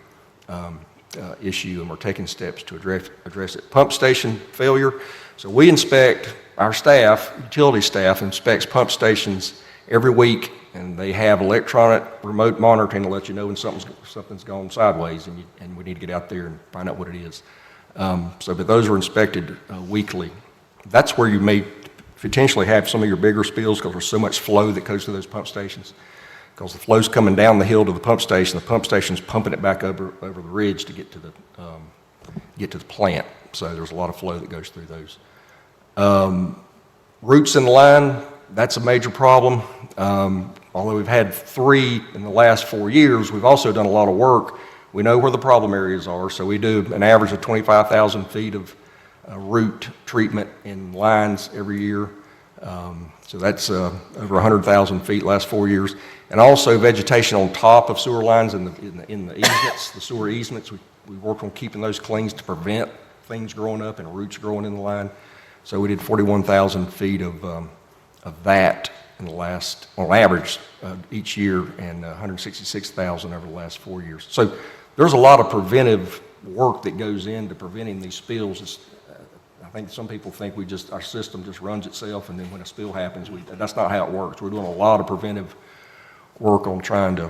issue, and we're taking steps to address it. Pump station failure. So we inspect, our staff, utility staff, inspects pump stations every week, and they have electronic remote monitoring to let you know when something's gone sideways, and we need to get out there and find out what it is. But those are inspected weekly. That's where you may potentially have some of your bigger spills because there's so much flow that goes through those pump stations. Because the flow's coming down the hill to the pump station's pumping it back over the ridge to get to the plant. So there's a lot of flow that goes through those. Roots in the line, that's a major problem. Although we've had 3 in the last 4 years, we've also done a lot of work. We know where the problem areas are, so we do an average of 25,000 feet of root treatment in lines every year. So that's over 100,000 feet last 4 years. And also vegetation on top of sewer lines in the easements, the sewer easements. We work on keeping those clean to prevent things growing up and roots growing in the line. So we did 41,000 feet of that in the last, on average, each year, and 166,000 over the last 4 years. So there's a lot of preventive work that goes into preventing these spills. I think some people think our system just runs itself, and then when a spill happens, that's not how it works. We're doing a lot of preventive work on trying to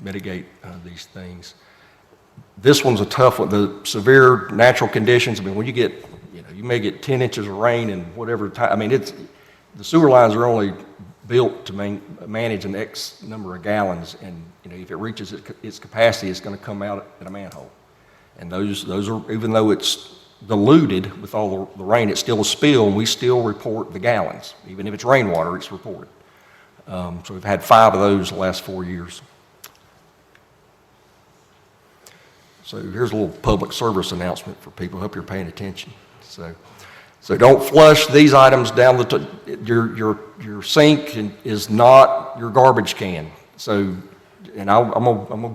mitigate these things. This one's a tough one. The severe natural conditions, I mean, when you get, you may get 10 inches of rain in whatever time. I mean, the sewer lines are only built to manage an X number of gallons, and if it reaches its capacity, it's going to come out at a manhole. And those are, even though it's diluted with all the rain, it's still a spill, and we still report the gallons. Even if it's rainwater, it's reported. So we've had 5 of those the last 4 years. So here's a little public service announcement for people. Hope you're paying attention. So don't flush these items down your sink is not your garbage can. So, and I'm gonna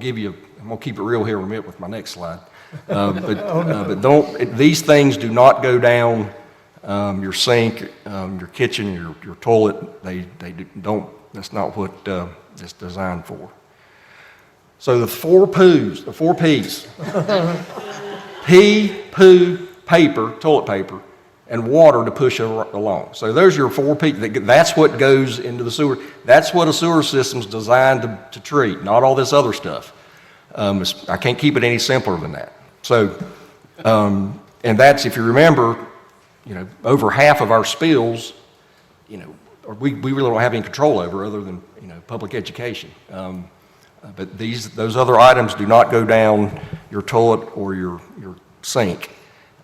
keep it real here in a minute with my next slide. But these things do not go down your sink, your kitchen, your toilet. They don't. That's not what it's designed for. So the 4 P's: pee, poo, paper, toilet paper, and water to push it along. So there's your 4 P's. That's what goes into the sewer. That's what a sewer system's designed to treat, not all this other stuff. I can't keep it any simpler than that. So, and that's, if you remember, over half of our spills, we really don't have any control over other than, public education. But those other items do not go down your toilet or your sink.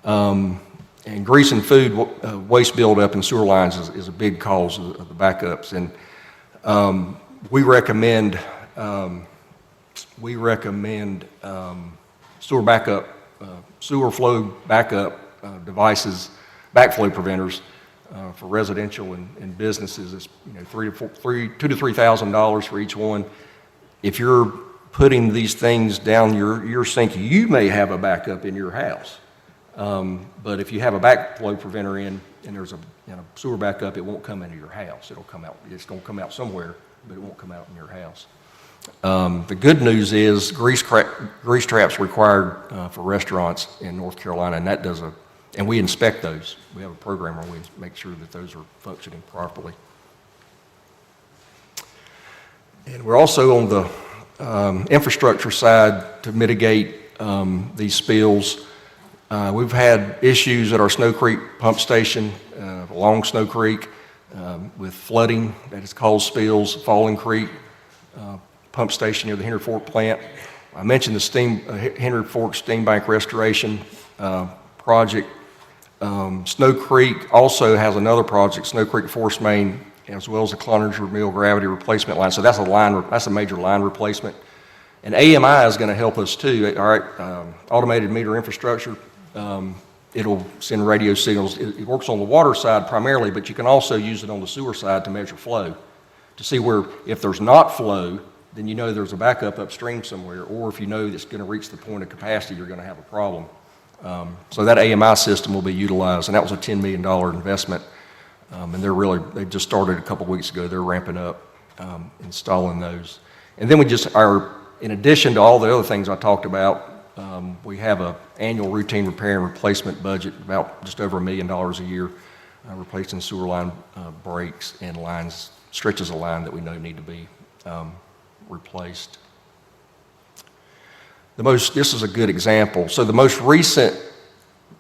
And grease and food waste buildup in sewer lines is a big cause of the backups. And we recommend sewer flow backup devices, backflow preventers for residential and businesses. It's $2,000 to $3,000 for each one. If you're putting these things down your sink, you may have a backup in your house. But if you have a backflow preventer in and there's a sewer backup, it won't come into your house. It'll come out. It's going to come out somewhere, but it won't come out in your house. The good news is grease traps required for restaurants in North Carolina, and and we inspect those. We have a program where we make sure that those are functioning properly. And we're also on the infrastructure side to mitigate these spills. We've had issues at our Snow Creek pump station along Snow Creek with flooding that has caused spills. Falling Creek pump station near the Henry Fork plant. I mentioned the Henry Fork Steam Bank restoration project. Snow Creek also has another project, Snow Creek Force Main, as well as the Cloninger Mill gravity replacement line. So that's a major line replacement. And AMI is going to help us too. All right, automated meter infrastructure. It'll send radio signals. It works on the water side primarily, but you can also use it on the sewer side to measure flow, to see where, if there's not flow, then you know there's a backup upstream somewhere, or if you know it's going to reach the point of capacity, you're going to have a problem. So that AMI system will be utilized, and that was a $10 million investment. And they just started a couple weeks ago. They're ramping up, installing those. And then in addition to all the other things I talked about, we have an annual routine repair and replacement budget, about just over $1 million a year, replacing sewer line breaks and stretches of line that we know need to be replaced. This is a good example. So the most recent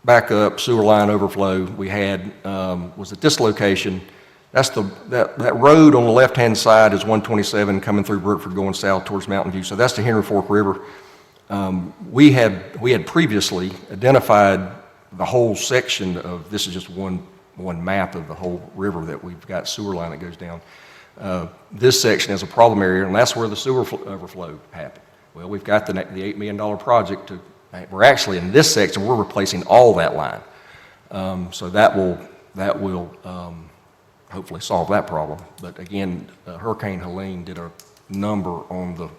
backup sewer line overflow we had was at this location. That's that road on the left-hand side is 127 coming through Brookford going south towards Mountain View. So that's the Henry Fork River. We had previously identified the whole section of, this is just one map of the whole river that we've got sewer line that goes down. This section is a problem area, and that's where the sewer overflow happened. Well, we've got the $8 million project we're actually in this section, we're replacing all that line. So that will hopefully solve that problem. But again, Hurricane Helene did a number on the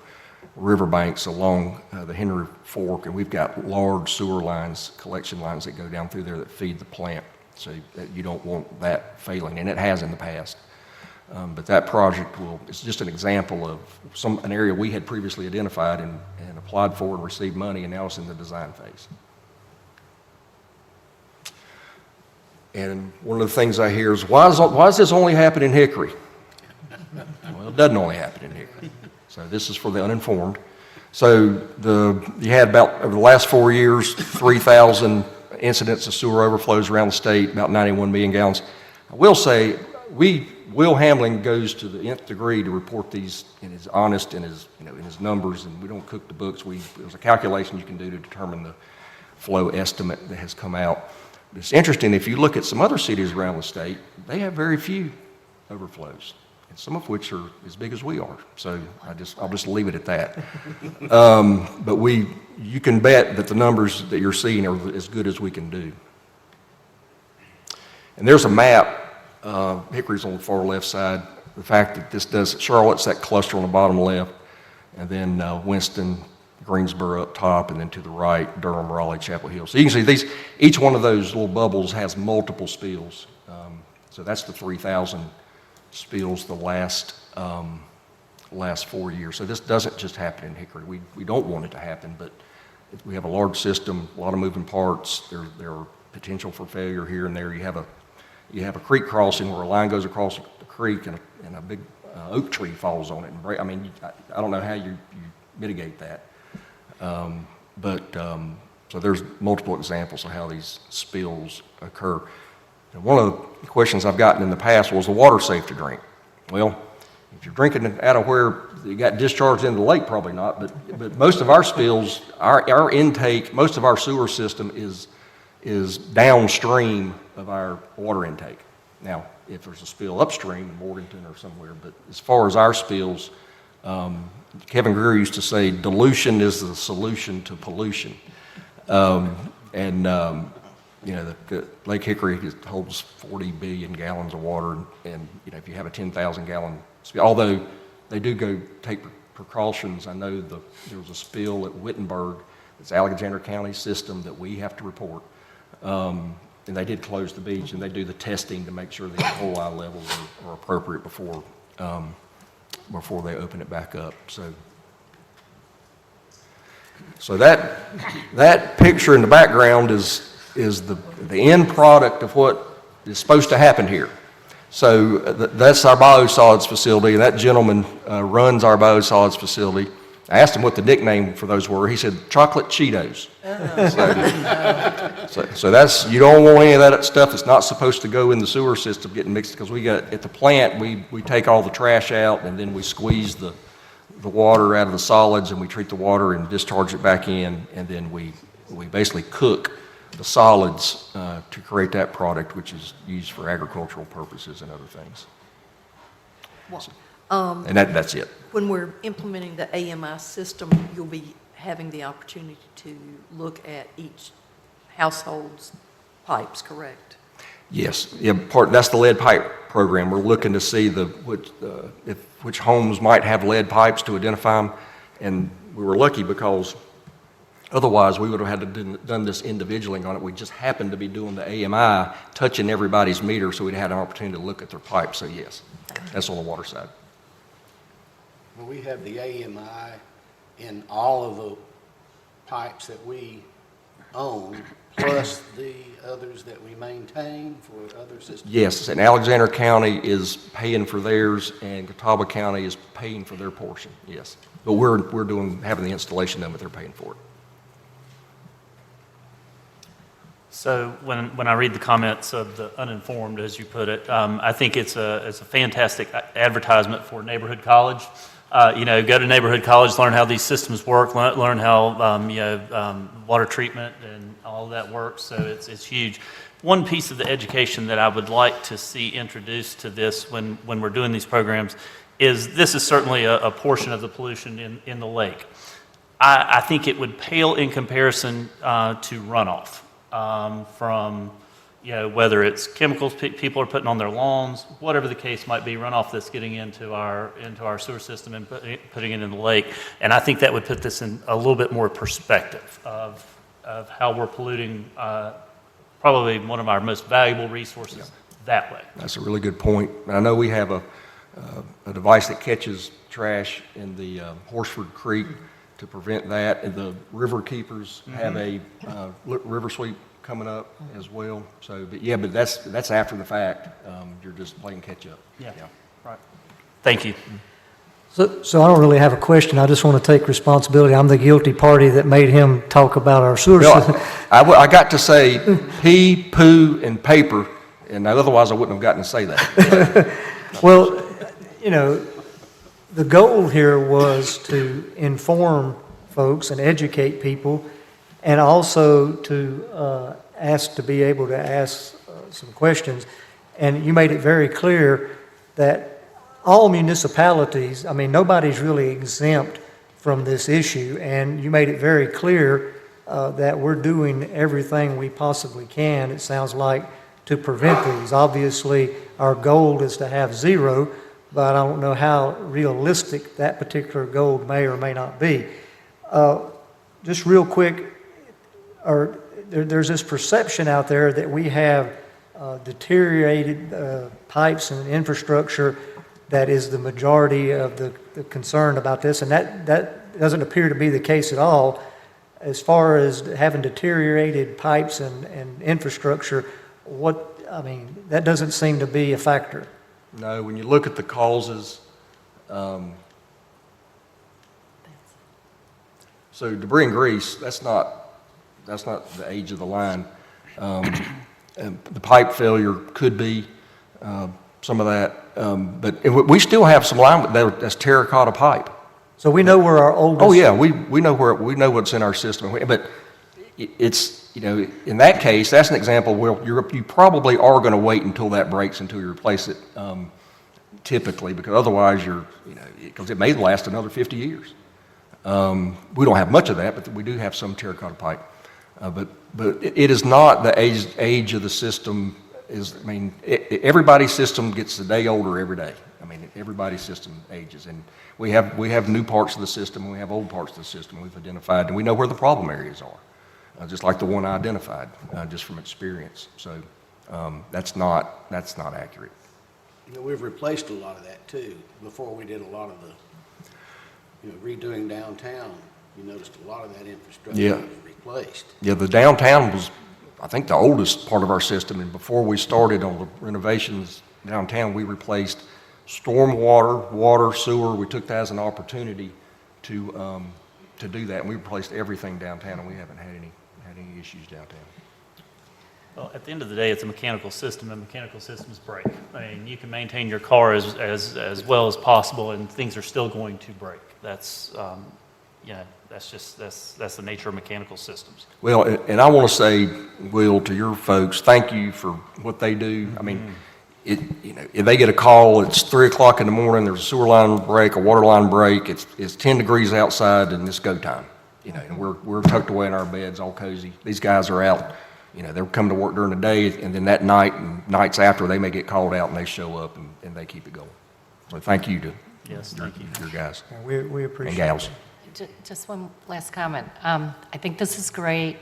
riverbanks along the Henry Fork, and we've got large sewer lines, collection lines that go down through there that feed the plant. So you don't want that failing, and it has in the past. But that project it's just an example of an area we had previously identified and applied for and received money, and now it's in the design phase. And one of the things I hear is, why does this only happen in Hickory? Well, it doesn't only happen in Hickory. So this is for the uninformed. So you had about, over the last 4 years, 3,000 incidents of sewer overflows around the state, about 91 million gallons. I will say, Will Hamling goes to the nth degree to report these and is honest in his numbers, and we don't cook the books. There's a calculation you can do to determine the flow estimate that has come out. It's interesting, if you look at some other cities around the state, they have very few overflows, and some of which are as big as we are. So I'll just leave it at that. But you can bet that the numbers that you're seeing are as good as we can do. And there's a map. Hickory's on the far left side. The fact that Charlotte's that cluster on the bottom left, and then Winston, Greensboro up top, and then to the right, Durham, Raleigh, Chapel Hill. So you can see each one of those little bubbles has multiple spills. So that's the 3,000 spills the last 4 years. So this doesn't just happen in Hickory. We don't want it to happen, but we have a large system, a lot of moving parts. There are potential for failure here and there. You have a creek crossing where a line goes across the creek and a big oak tree falls on it. I don't know how you mitigate that. So there's multiple examples of how these spills occur. And one of the questions I've gotten in the past was the water safe to drink? Well, if you're drinking out of where you got discharged into the lake, probably not, but most of our spills, our intake, most of our sewer system is downstream of our water intake. Now, if there's a spill upstream in Morganton or somewhere, but as far as our spills, Kevin Greer used to say, dilution is the solution to pollution. The Lake Hickory holds 40 billion gallons of water, and if you have a 10,000 gallon spill, although they do go take precautions. I know there was a spill at Wittenberg, it's Alexander County system that we have to report. And they did close the beach, and they do the testing to make sure the E. coli levels are appropriate before they open it back up. So that picture in the background is the end product of what is supposed to happen here. So that's our biosolids facility, and that gentleman runs our biosolids facility. I asked him what the nickname for those were. He said, Chocolate Cheetos. So that's, you don't want any of that stuff that's not supposed to go in the sewer system getting mixed, because at the plant, we take all the trash out, and then we squeeze the water out of the solids, and we treat the water and discharge it back in, and then we basically cook the solids to create that product, which is used for agricultural purposes and other things. And that's it. When we're implementing the AMI system, you'll be having the opportunity to look at each household's pipes, correct? Yes, that's the lead pipe program. We're looking to see which homes might have lead pipes to identify them, and we were lucky because otherwise we would have had to done this individually on it. We just happened to be doing the AMI, touching everybody's meter, so we'd had an opportunity to look at their pipes. So yes, that's on the water side. Well, we have the AMI in all of the pipes that we own, plus the others that we maintain for other systems? Yes, and Alexander County is paying for theirs, and Catawba County is paying for their portion, yes. But we're having the installation done, but they're paying for it. So when I read the comments of the uninformed, as you put it, I think it's a fantastic advertisement for neighborhood college. Go to neighborhood college, learn how these systems work, learn how water treatment and all of that works. So it's huge. One piece of the education that I would like to see introduced to this when we're doing these programs is this is certainly a portion of the pollution in the lake. I think it would pale in comparison to runoff from, whether it's chemicals people are putting on their lawns, whatever the case might be, runoff that's getting into our sewer system and putting it in the lake. And I think that would put this in a little bit more perspective of how we're polluting probably one of our most valuable resources that way. That's a really good point. And I know we have a device that catches trash in the Horsford Creek to prevent that. And the river keepers have a river sweep coming up as well. So, but that's after the fact. You're just playing catch up. Yeah. Right. Thank you. So I don't really have a question. I just want to take responsibility. I'm the guilty party that made him talk about our sewer system. I got to say pee, poo, and paper, and otherwise I wouldn't have gotten to say that. Well, the goal here was to inform folks and educate people, and also to be able to ask some questions. And you made it very clear that all municipalities, nobody's really exempt from this issue, and you made it very clear that we're doing everything we possibly can, it sounds like, to prevent these. Obviously, our goal is to have zero, but I don't know how realistic that particular goal may or may not be. Just real quick, there's this perception out there that we have deteriorated pipes and infrastructure that is the majority of the concern about this, and that doesn't appear to be the case at all. As far as having deteriorated pipes and infrastructure, that doesn't seem to be a factor. No, when you look at the causes, so debris and grease, that's not the age of the line. The pipe failure could be some of that, but we still have some line that's terracotta pipe. So we know where our oldest. Oh yeah, we know what's in our system, but it's in that case that's an example where you probably are going to wait until that breaks until you replace it, typically, because otherwise because it may last another 50 years. We don't have much of that, but we do have some terracotta pipe. But it is not the age of the system. Everybody's system gets a day older every day. Everybody's system ages, and we have new parts of the system, and we have old parts of the system we've identified, and we know where the problem areas are, just like the one I identified, just from experience. So that's not accurate. We've replaced a lot of that too. Before we did a lot of the, redoing downtown, you noticed a lot of that infrastructure was replaced. Yeah, the downtown was, I think, the oldest part of our system, and before we started on the renovations downtown, we replaced stormwater, water, sewer. We took that as an opportunity to do that, and we replaced everything downtown, and we haven't had any issues downtown. Well, at the end of the day, it's a mechanical system, and mechanical systems break. You can maintain your car as well as possible, and things are still going to break. That's that's the nature of mechanical systems. Well, and I want to say, Will, to your folks, thank you for what they do. If they get a call, it's 3 o'clock in the morning, there's a sewer line break, a water line break, it's 10 degrees outside, and it's go time. And we're tucked away in our beds, all cozy. These guys are out, they're coming to work during the day, and then that night and nights after, they may get called out, and they show up, and they keep it going. So thank you to your guys. We appreciate and gals. Just one last comment. I think this is great.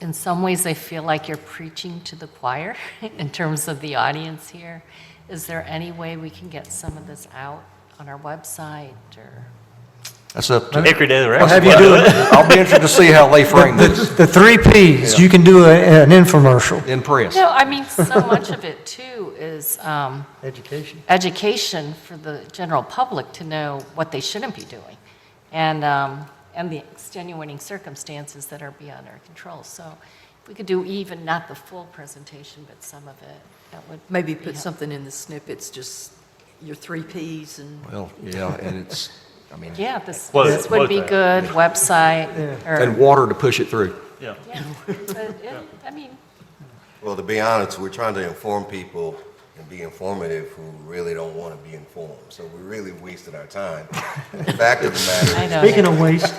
In some ways, I feel like you're preaching to the choir in terms of the audience here. Is there any way we can get some of this out on our website or? That's up to Hickory Daily Record. I'll have you do it. I'll be interested to see how they frame this. The 3 Ps, you can do an infomercial. In press. No, so much of it too is Education for the general public to know what they shouldn't be doing, and the extenuating circumstances that are beyond our control. So We could do even, not the full presentation, but some of it. That would Maybe be put helpful. something in the snippets, just your 3 Ps and. Well, yeah, and it's, I mean, Yeah, this What- this would be what- good, website. and water to push it through. Yeah. Yeah, but I mean, Well, to be honest, we're trying to inform people and be informative who really don't want to be informed. So we really wasted our time. The fact of the matter I is, know. Speaking of waste,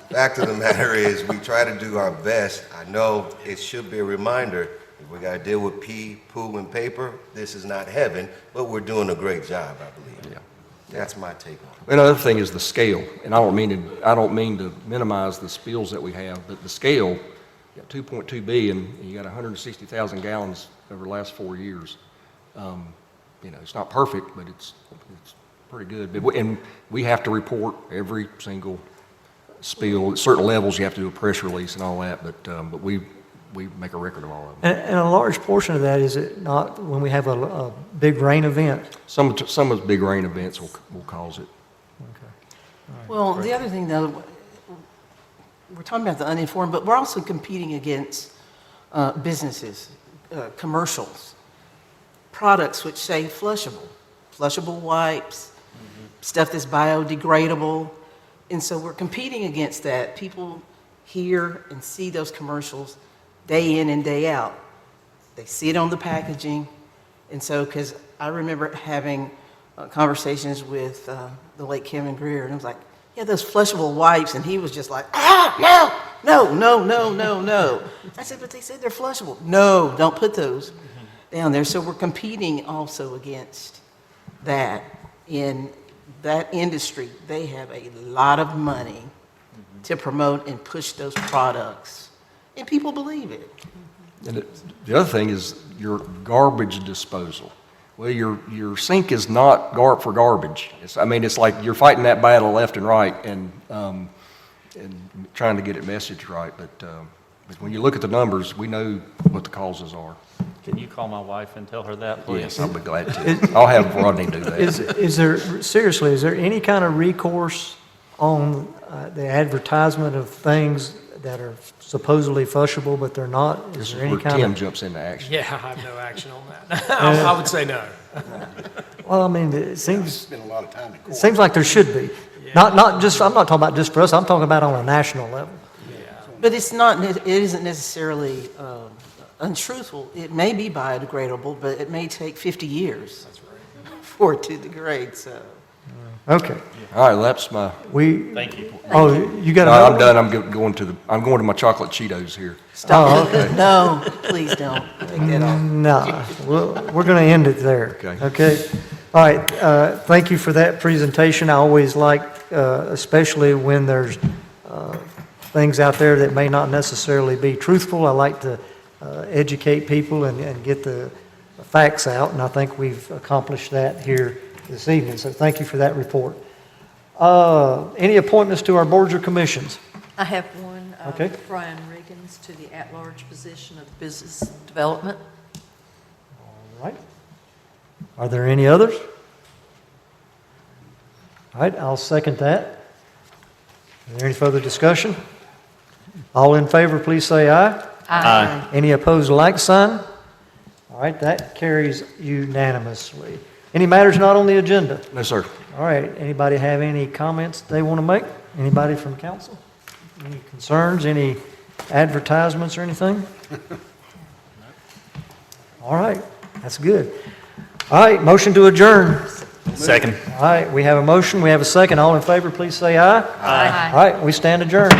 fact of the matter is, we try to do our best. I know it should be a reminder, if we got to deal with pee, poo, and paper, this is not heaven, but we're doing a great job, I believe. Yeah. That's my take on it. Another thing is the scale, and I don't mean to minimize the spills that we have, but the scale, you got 2.2 billion, and you got 160,000 gallons over the last 4 years. You know, it's not perfect, but it's pretty good. And we have to report every single spill. At certain levels, you have to do a press release and all that, but we make a record of all of them. and a large portion of that, is it not when we have a big rain event? Some of the big rain events will cause it. Well, the other thing, though, we're talking about the uninformed, but we're also competing against businesses, commercials, products which say flushable wipes, stuff that's biodegradable. And so we're competing against that. People hear and see those commercials day in and day out. They see it on the packaging. And so, because I remember having conversations with the late Kevin Greer, and I was like, yeah, those flushable wipes, and he was just like, no. I said, but they said they're flushable. No, don't put those down there. So we're competing also against that. In that industry, they have a lot of money to promote and push those products, and people believe it. And the other thing is your garbage disposal. Well, your sink is not for garbage. It's like you're fighting that battle left and right and trying to get it messaged right. But when you look at the numbers, we know what the causes are. Can you call my wife and tell her that, please? Yes, I'll be glad to. I'll have Rodney do that. Is there any kind of recourse on the advertisement of things that are supposedly flushable, but they're not? This is there any where kind Tim of? jumps into action. Yeah, I have no action on that. I would say no. Well, I mean, it I've seems spent a lot of time in court. it seems like there should be. Not just. I'm not talking about just for us. I'm talking about on a national level. But it isn't necessarily untruthful. It may be biodegradable, but it may take 50 years for it to degrade, so. Okay. All right, that's my. Thank you. Oh, you got No, another I'm one? done. I'm going to my chocolate Cheetos here. Stop. Oh, okay. No, please don't take that off. No, we're going to end it there. Okay. Okay? All right, thank you for that presentation. I always like, especially when there's things out there that may not necessarily be truthful, I like to educate people and get the facts out, and I think we've accomplished that here this evening, so thank you for that report. Any appointments to our boards or commissions? I have one. Okay. Brian Riggins to the at-large position of Business Development. All right. Are there any others? All right, I'll second that. Is there any further discussion? All in favor, please say aye. Aye. Any opposed, like sign? All right, that carries unanimously. Any matters not on the agenda? No, sir. All right, anybody have any comments they want to make? Anybody from council? Any concerns, any advertisements or anything? All right, that's good. All right, motion to adjourn. Second. All right, we have a motion, we have a second. All in favor, please say aye. Aye. All right, we stand adjourned.